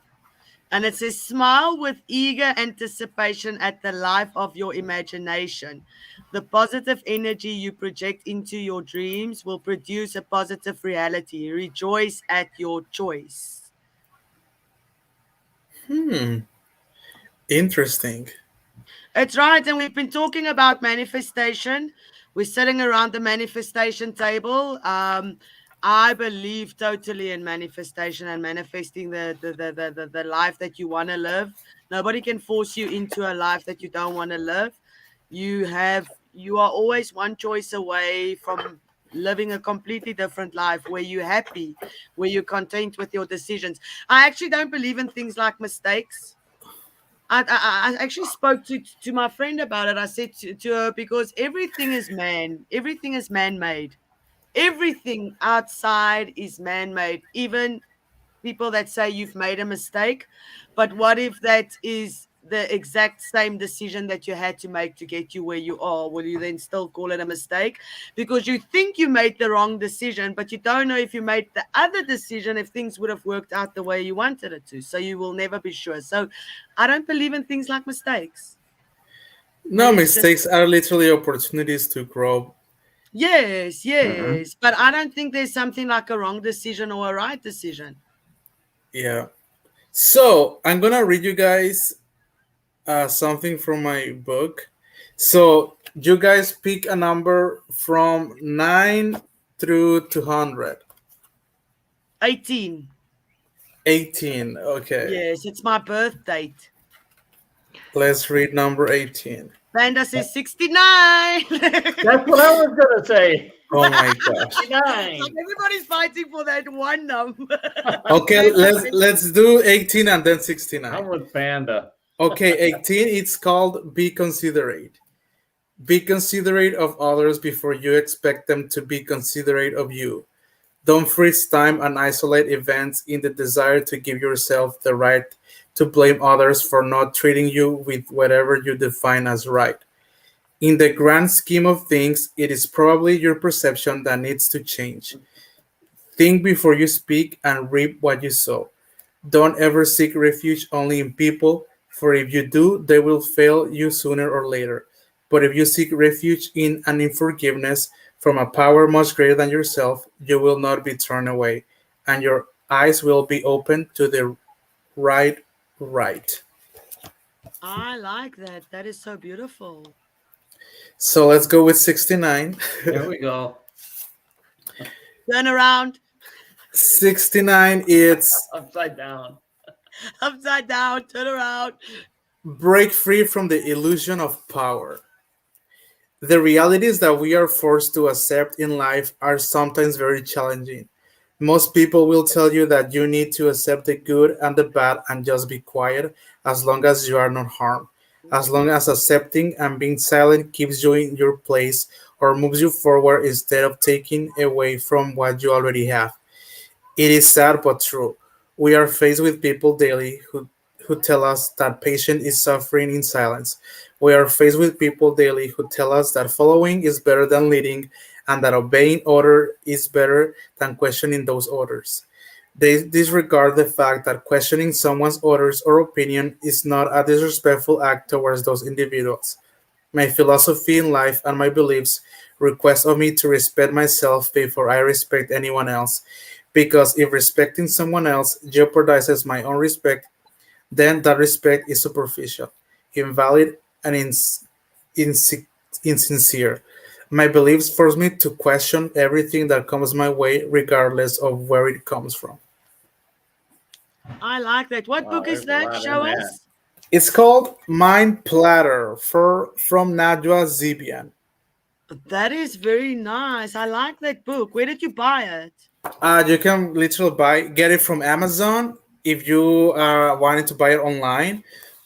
And it says smile with eager anticipation at the life of your imagination. The positive energy you project into your dreams will produce a positive reality. Rejoice at your choice. Interesting. It's right. And we've been talking about manifestation. We're sitting around the manifestation table. I believe totally in manifestation and manifesting the life that you want to live. Nobody can force you into a life that you don't want to live. You are always one choice away from living a completely different life where you're happy, where you're content with your decisions. I actually don't believe in things like mistakes. I actually spoke to my friend about it. I said to her, because everything is man-made. Everything outside is man-made, even people that say you've made a mistake. But what if that is the exact same decision that you had to make to get you where you are? Will you then still call it a mistake? Because you think you made the wrong decision, but you don't know if you made the other decision, if things would have worked out the way you wanted it to. So you will never be sure. So I don't believe in things like mistakes. No, mistakes are literally opportunities to grow. Yes. But I don't think there's something like a wrong decision or a right decision. Yeah. So I'm gonna read you guys something from my book. So you guys pick a number from 9 through 200. 18. 18. Okay. Yes, it's my birth date. Let's read number 18. Vanda says 69. That's what I was going to say. Oh my gosh. 69. Like everybody's fighting for that one number. Okay, let's do 18 and then 69. I'm with Panda. Okay, 18, it's called be considerate. Be considerate of others before you expect them to be considerate of you. Don't freeze time and isolate events in the desire to give yourself the right to blame others for not treating you with whatever you define as right. In the grand scheme of things, it is probably your perception that needs to change. Think before you speak and reap what you sow. Don't ever seek refuge only in people, for if you do, they will fail you sooner or later. But if you seek refuge in and in forgiveness, from a power much greater than yourself, you will not be turned away, and your eyes will be open to the right. Right. I like that. That is so beautiful. So let's go with 69. There we go. Turn around, 69, it's Upside down. upside down, turn around. break free from the illusion of power. The realities that we are forced to accept in life are sometimes very challenging. Most people will tell you that you need to accept the good and the bad and just be quiet as long as you are not harmed. As long as accepting and being silent keeps you in your place or moves you forward instead of taking away from what you already have. It is sad but true. We are faced with people daily who tell us that patience is suffering in silence. We are faced with people daily who tell us that following is better than leading and that obeying order is better than questioning those orders. They disregard the fact that questioning someone's orders or opinion is not a disrespectful act towards those individuals. My philosophy in life and my beliefs request of me to respect myself before I respect anyone else. Because if respecting someone else jeopardizes my own respect, then that respect is superficial, invalid, and insi- insincere. My beliefs force me to question everything that comes my way, regardless of where it comes from. I like that. What Wow, book is there's a that? lot in Show that. us. It's called Mind Platter from Najwa Zibian. That is very nice. I like that book. Where did you buy it? You can literally get it from Amazon if you are wanting to buy it online,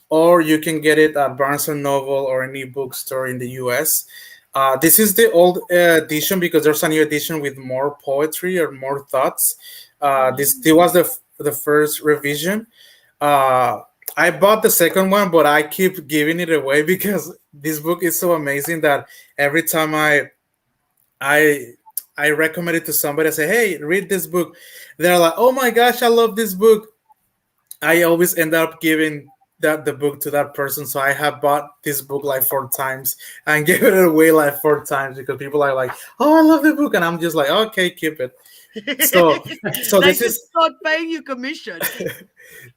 or you can get it at Barnes and Noble or any bookstore in the U.S. This is the old edition because there's a new edition with more poetry or more thoughts. This was the first revision. Uh, I bought the second one, but I keep giving it away because this book is so amazing that every time I I recommend it to somebody. I say, "Hey, read this book." They're like, "Oh my gosh, I love this book." I always end up giving the book to that person. So I have bought this book like 4 times and gave it away like 4 times because people are like, "Oh, I love the book," and I'm just like, "Okay, keep it." So so They this should is start paying you commission.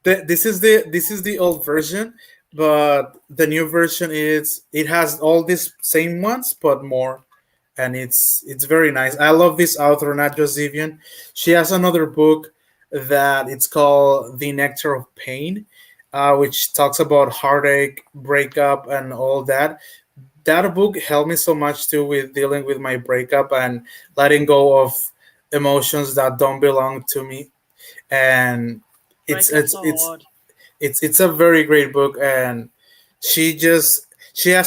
this is the old version, but the new version is it has all these same ones but more, and it's very nice. I love this author, Nadja Zivian. She has another book that it's called The Nectar of Pain, which talks about heartache, breakup, and all that. That book helped me so much too with dealing with my breakup and letting go of emotions that don't belong to me. And it's Breakups it's are it's hard. it's a very great book, and she has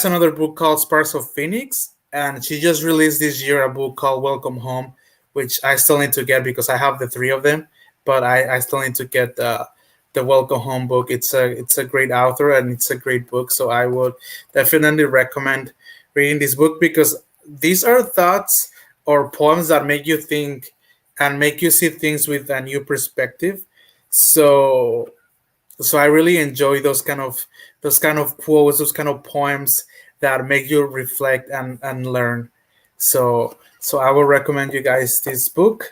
another book called Sparks of Phoenix, and she just released this year a book called Welcome Home, which I still need to get because I have the three of them, but I still need to get the Welcome Home book. It's a great author and it's a great book, so I would definitely recommend reading this book because these are thoughts or poems that make you think and make you see things with a new perspective. So I really enjoy those kind of quotes, those kind of poems that make you reflect and learn. So I will recommend you guys this book.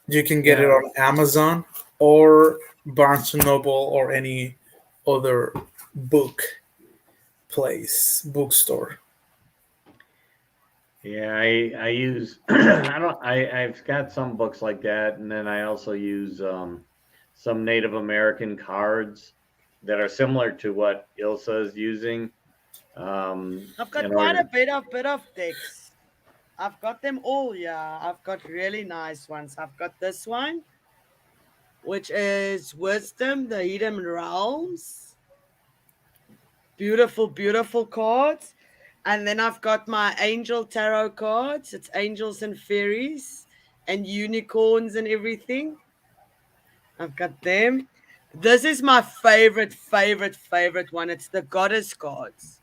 You can get it Yeah. on Amazon or Barnes and Noble or any other bookstore. Yeah, I use I don't I've got some books like that, and then I also use some Native American cards that are similar to what Ilsa is using. I've got In quite a order, bit of decks. I've got them all, yeah. I've got really nice ones. I've got this one, which is Wisdom, the Hidden Realms. Beautiful, beautiful cards. And then I've got my Angel Tarot cards. It's angels and fairies and unicorns and everything. I've got them. This is my favorite one. It's the Goddess cards.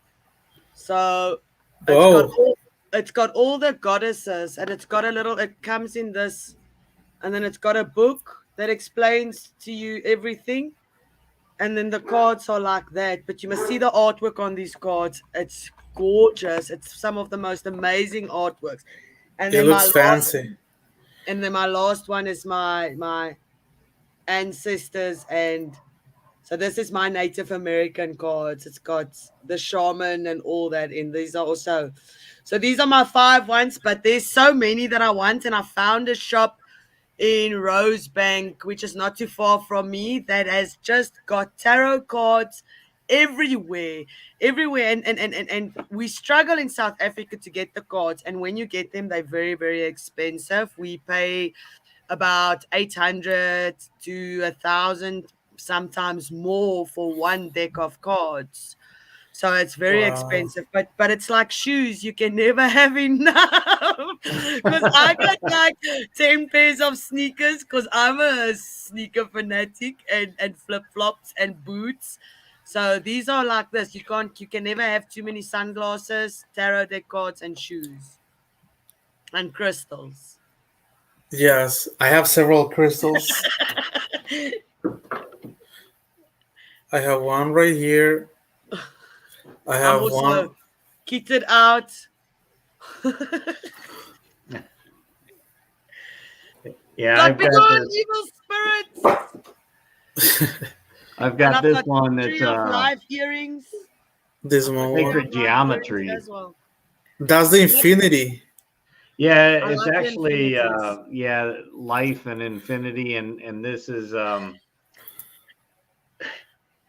So it's got Whoa! all it's got all the goddesses, and it's got a little it comes in this, and then it's got a book that explains to you everything. And then the cards are like that. But you must see the artwork on these cards. It's gorgeous. It's some of the most amazing artworks. And It then looks fancy. my last one is my ancestors, and so this is my Native American cards. It's got the shaman and all that in. These are also, so these are my 5 ones, but there's so many that I want, and I found a shop in Rosebank, which is not too far from me, that has just got tarot cards everywhere, and we struggle in South Africa to get the cards, and when you get them, they're very, very expensive. We pay about 800 to 1,000, sometimes more, for one deck of cards. So it's very Wow. expensive, but it's like shoes. You can never have enough. Because I got like 10 pairs of sneakers because I'm a sneaker fanatic, and flip-flops and boots. So these are like this. You can never have too many sunglasses, tarot deck cards, and shoes. And crystals. Yes, I have several crystals. I have one right here. I I'm have one. also kitted out. Yeah, Got I've big got on this. evil spirits. I've And got I've this got one that's tree of life earrings. This I've got one. tree of sacred life earrings geometry. as well. That's the Yep, infinity. Yeah, I it's love the actually infinities. life and infinity, and this is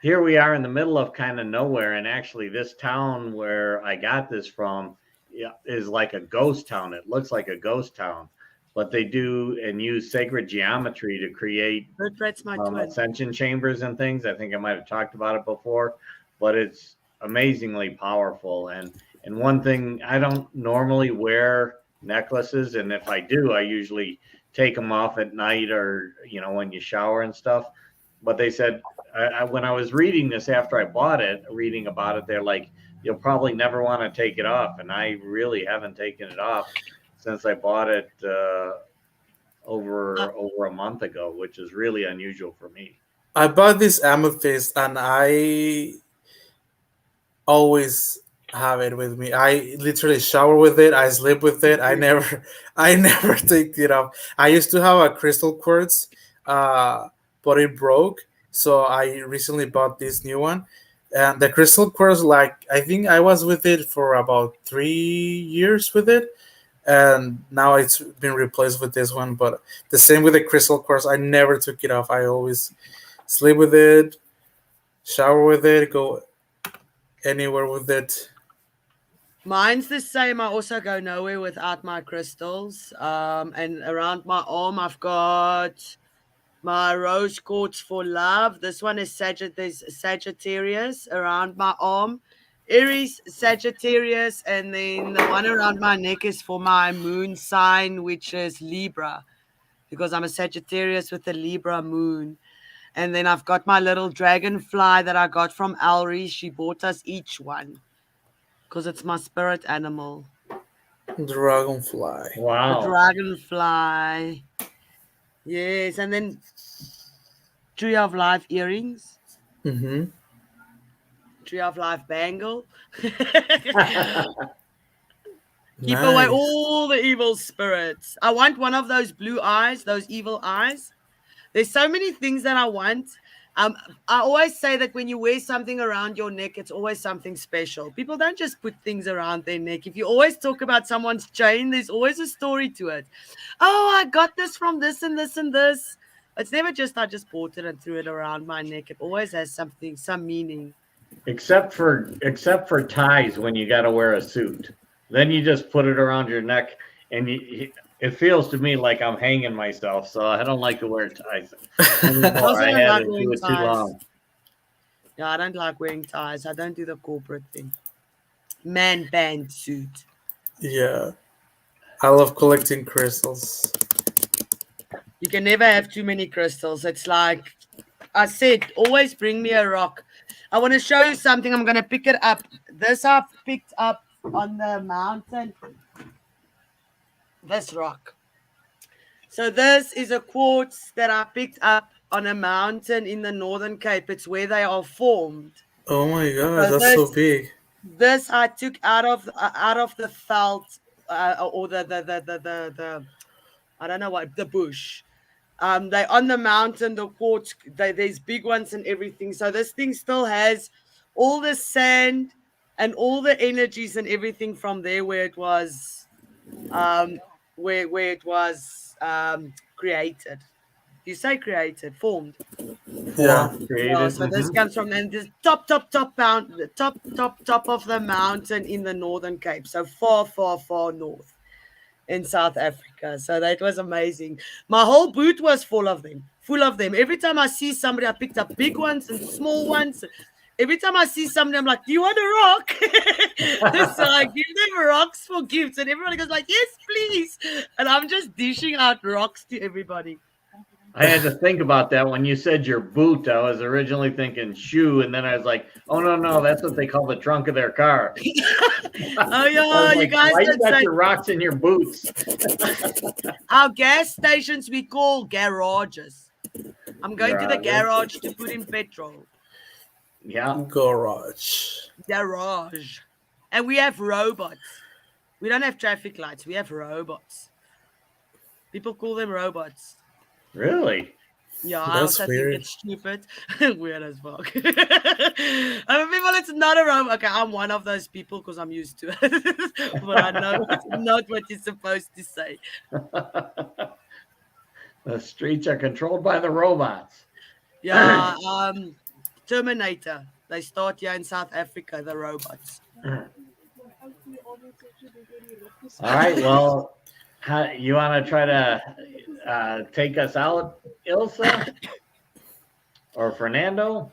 here we are in the middle of kind of nowhere, and actually this town where I got this from, yeah, is like a ghost town. It looks like a ghost town, but they do and use sacred geometry to create Bird Rat's my twin. ascension chambers and things. I think I might have talked about it before, but it's amazingly powerful. And one thing, I don't normally wear necklaces, and if I do, I usually take them off at night or when you shower and stuff. But they said when I was reading this after I bought it, reading about it, they're like, you'll probably never want to take it off, and I really haven't taken it off since I bought it. Uh, Over a month ago, which is really unusual for me. I bought this amethyst and I always have it with me. I literally shower with it. I sleep with it. I never, I never take it off. I used to have a crystal quartz, uh, but it broke. So I recently bought this new one, and the crystal quartz, like I think I was with it for about 3 years with it, and now it's been replaced with this one. But the same with the crystal quartz. I never took it off. I always sleep with it, shower with it, go anywhere with it. Mine's the same. I also go nowhere without my crystals. And around my arm, I've got my rose quartz for love. This one is there's Sagittarius around my arm. Aries, Sagittarius, and then the one around my neck is for my moon sign, which is Libra, because I'm a Sagittarius with a Libra moon. And then I've got my little dragonfly that I got from Alri. She bought us each one because it's my spirit animal. Dragonfly. The Wow. dragonfly. Yes, and then Tree of Life earrings. Mm-hmm. Tree of Life bangle. Keep away Nice. all the evil spirits. I want one of those blue eyes, those evil eyes. There's so many things that I want. I always say that when you wear something around your neck, it's always something special. People don't just put things around their neck. If you always talk about someone's chain, there's always a story to it. Oh, I got this from this and this and this. It's never just I just bought it and threw it around my neck. It always has something, some meaning. except for ties when you got to wear a suit. Then you just put it around your neck, and it feels to me like I'm hanging myself. So I don't like to wear ties anymore. Also I don't had like to do wearing it too ties. long. Yeah, I don't like wearing ties. I don't do the corporate thing. Man band suit. Yeah. I love collecting crystals. You can never have too many crystals. It's like I said, always bring me a rock. I want to show you something. I'm going to pick it up. This I picked up on the mountain. This rock. So this is a quartz that I picked up on a mountain in the Northern Cape. It's where they are formed. Oh my gosh, So that's so big. this I took out of the felt or the I don't know what, the bush. They on the mountain, the quartz. There's big ones and everything. So this thing still has all the sand and all the energies and everything from there where it was, where it was created. You say created, formed. Yeah. Created. So this comes from the top of the mountain in the Northern Cape. So far north in South Africa. So that was amazing. My whole boot was full of them. Every time I see somebody, I picked up big ones and small ones. Every time I see somebody, I'm like, do you want a rock? So I give them rocks for gifts. And everybody goes like, yes, please. And I'm just dishing out rocks to everybody. I had to think about that when you said your boot. I was originally thinking shoe, and then I was like, "Oh no, that's what they call the trunk of their car." Oh yeah, you guys why you got say your rocks in your boots? our gas stations we call garages. I'm going to the garage to put in petrol. Yeah, Garage. And we have robots. We don't have traffic lights. We have robots. People call them robots. really. Yeah, That's I also weird. think it's stupid. Weird as fuck. I mean, people, it's not a robot. Okay, I'm one of those people because I'm used to it. But I know it's not what you're supposed to say. The streets are controlled by the robots. Yeah, Terminator. They start here in South Africa, the robots. All right. Well, you want to try to take us out, Ilse or Fernando?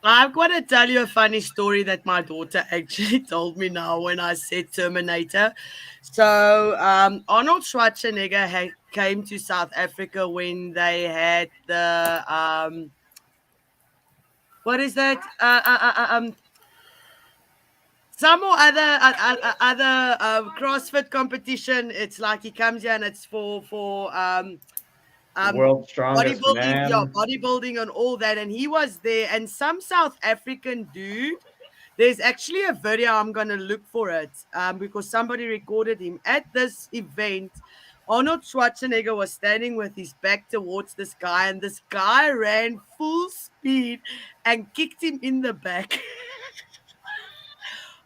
I'm going to tell you a funny story that my daughter actually told me now when I said Terminator. So Arnold Schwarzenegger came to South Africa when they had the what is that? Some or other CrossFit competition. It's like he comes here and it's for World's strongest man. bodybuilding and all that. And he was there, and some South African dude. There's actually a video. I'm gonna look for it because somebody recorded him at this event. Arnold Schwarzenegger was standing with his back towards this guy, and this guy ran full speed and kicked him in the back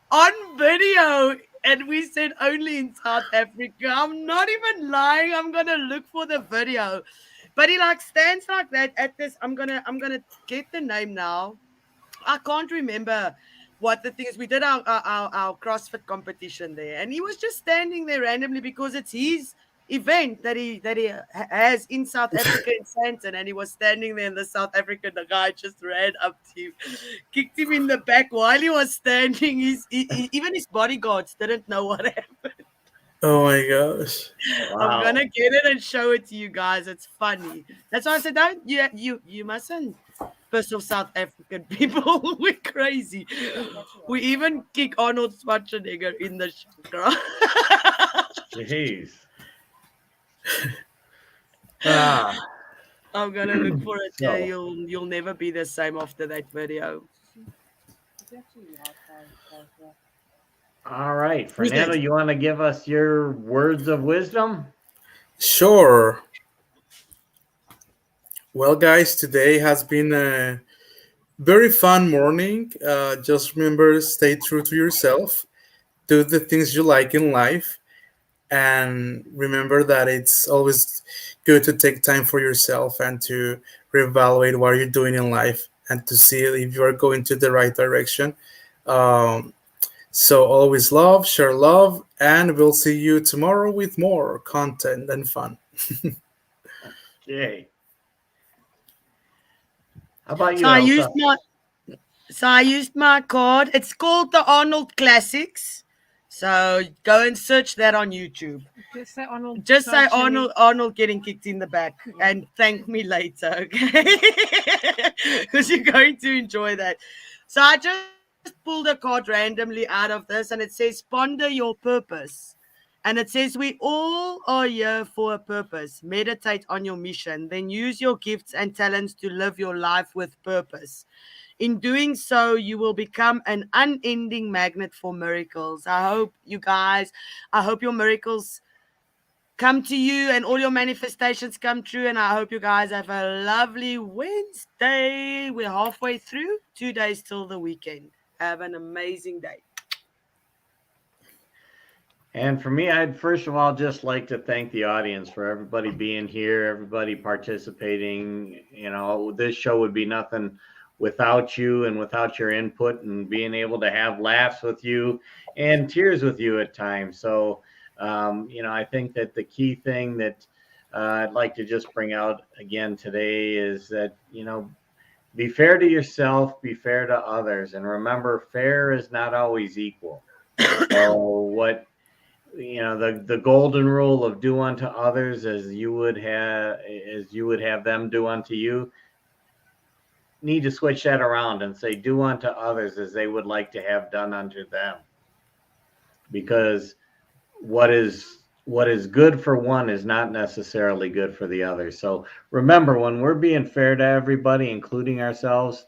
on video. And we said only in South Africa. I'm not even lying. I'm gonna look for the video. But he like stands like that at this. I'm gonna get the name now. I can't remember what the thing is. We did our CrossFit competition there, and he was just standing there randomly because it's his event that he has in South Africa in Sandton, and he was standing there, and the South African guy just ran up to him, kicked him in the back while he was standing. Even his bodyguards didn't know what happened. Oh my gosh. Wow. I'm gonna get it and show it to you guys. It's funny. That's why I said, don't you mustn't piss off South African people. We're crazy. We even kick Arnold Schwarzenegger in the show. Jeez. I'm gonna look for it. Yeah, So- you'll never be the same after that video. All right, Fernando, you want to give us your words of wisdom? Sure. Well, guys, today has been a very fun morning. Just remember, stay true to yourself. Do the things you like in life. And remember that it's always good to take time for yourself and to reevaluate what you're doing in life and to see if you're going to the right direction. So always love, share love, and we'll see you tomorrow with more content and fun. Yay. How about you, So I Elsa? used my card. It's called the Arnold Classics. So go and search that on YouTube. Just say Arnold. Just say Arnold getting kicked in the back and thank me later, okay? Because you're going to enjoy that. So I just pulled a card randomly out of this, and it says ponder your purpose. And it says, we all are here for a purpose. Meditate on your mission. Then use your gifts and talents to live your life with purpose. In doing so, you will become an unending magnet for miracles. I hope your miracles come to you and all your manifestations come true. And I hope you guys have a lovely Wednesday. We're halfway through, 2 days till the weekend. Have an amazing day. And for me, I'd first of all just like to thank the audience for everybody being here, everybody participating. You know, this show would be nothing without you and without your input and being able to have laughs with you and tears with you at times. So, you know, I think that the key thing that I'd like to just bring out again today is that, you know, be fair to yourself, be fair to others. And remember, fair is not always equal. So what, you know, the golden rule of do unto others as you would have them do unto you, need to switch that around and say do unto others as they would like to have done unto them. Because what is good for one is not necessarily good for the other. So remember, when we're being fair to everybody, including ourselves,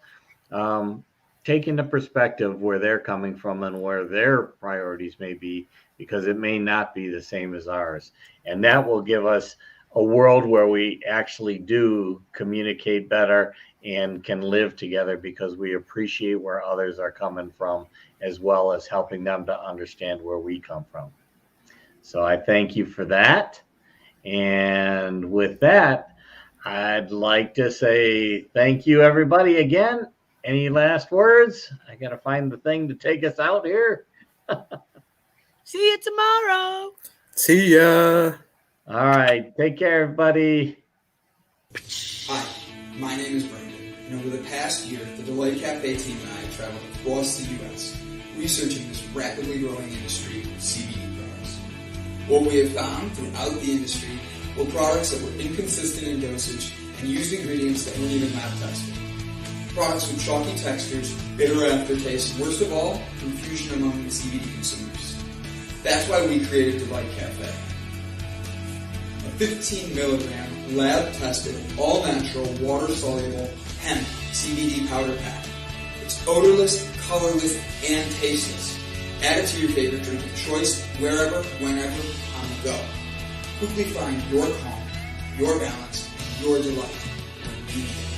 take into perspective where they're coming from and where their priorities may be, because it may not be the same as ours. And that will give us a world where we actually do communicate better and can live together because we appreciate where others are coming from, as well as helping them to understand where we come from. So I thank you for that. And with that, I'd like to say thank you, everybody, again. Any last words? I got to find the thing to take us out here. See you tomorrow. See ya. All right. Take care, everybody. Hi, my name is Brandon, and over the past year, the Delight Cafe team and I have traveled across the U.S. researching this rapidly growing industry of CBD products. What we have found throughout the industry were products that were inconsistent in dosage and used ingredients that weren't even lab tested. Products with chalky textures, bitter aftertaste, and worst of all, confusion among the CBD consumers. That's why we created Delight Cafe. A 15 milligram, lab-tested, all-natural, water-soluble hemp CBD powder pack. It's odorless, colorless, and tasteless. Add it to your favorite drink of choice, wherever, whenever, on the go. Quickly find your calm, your balance, and your delight when you need it.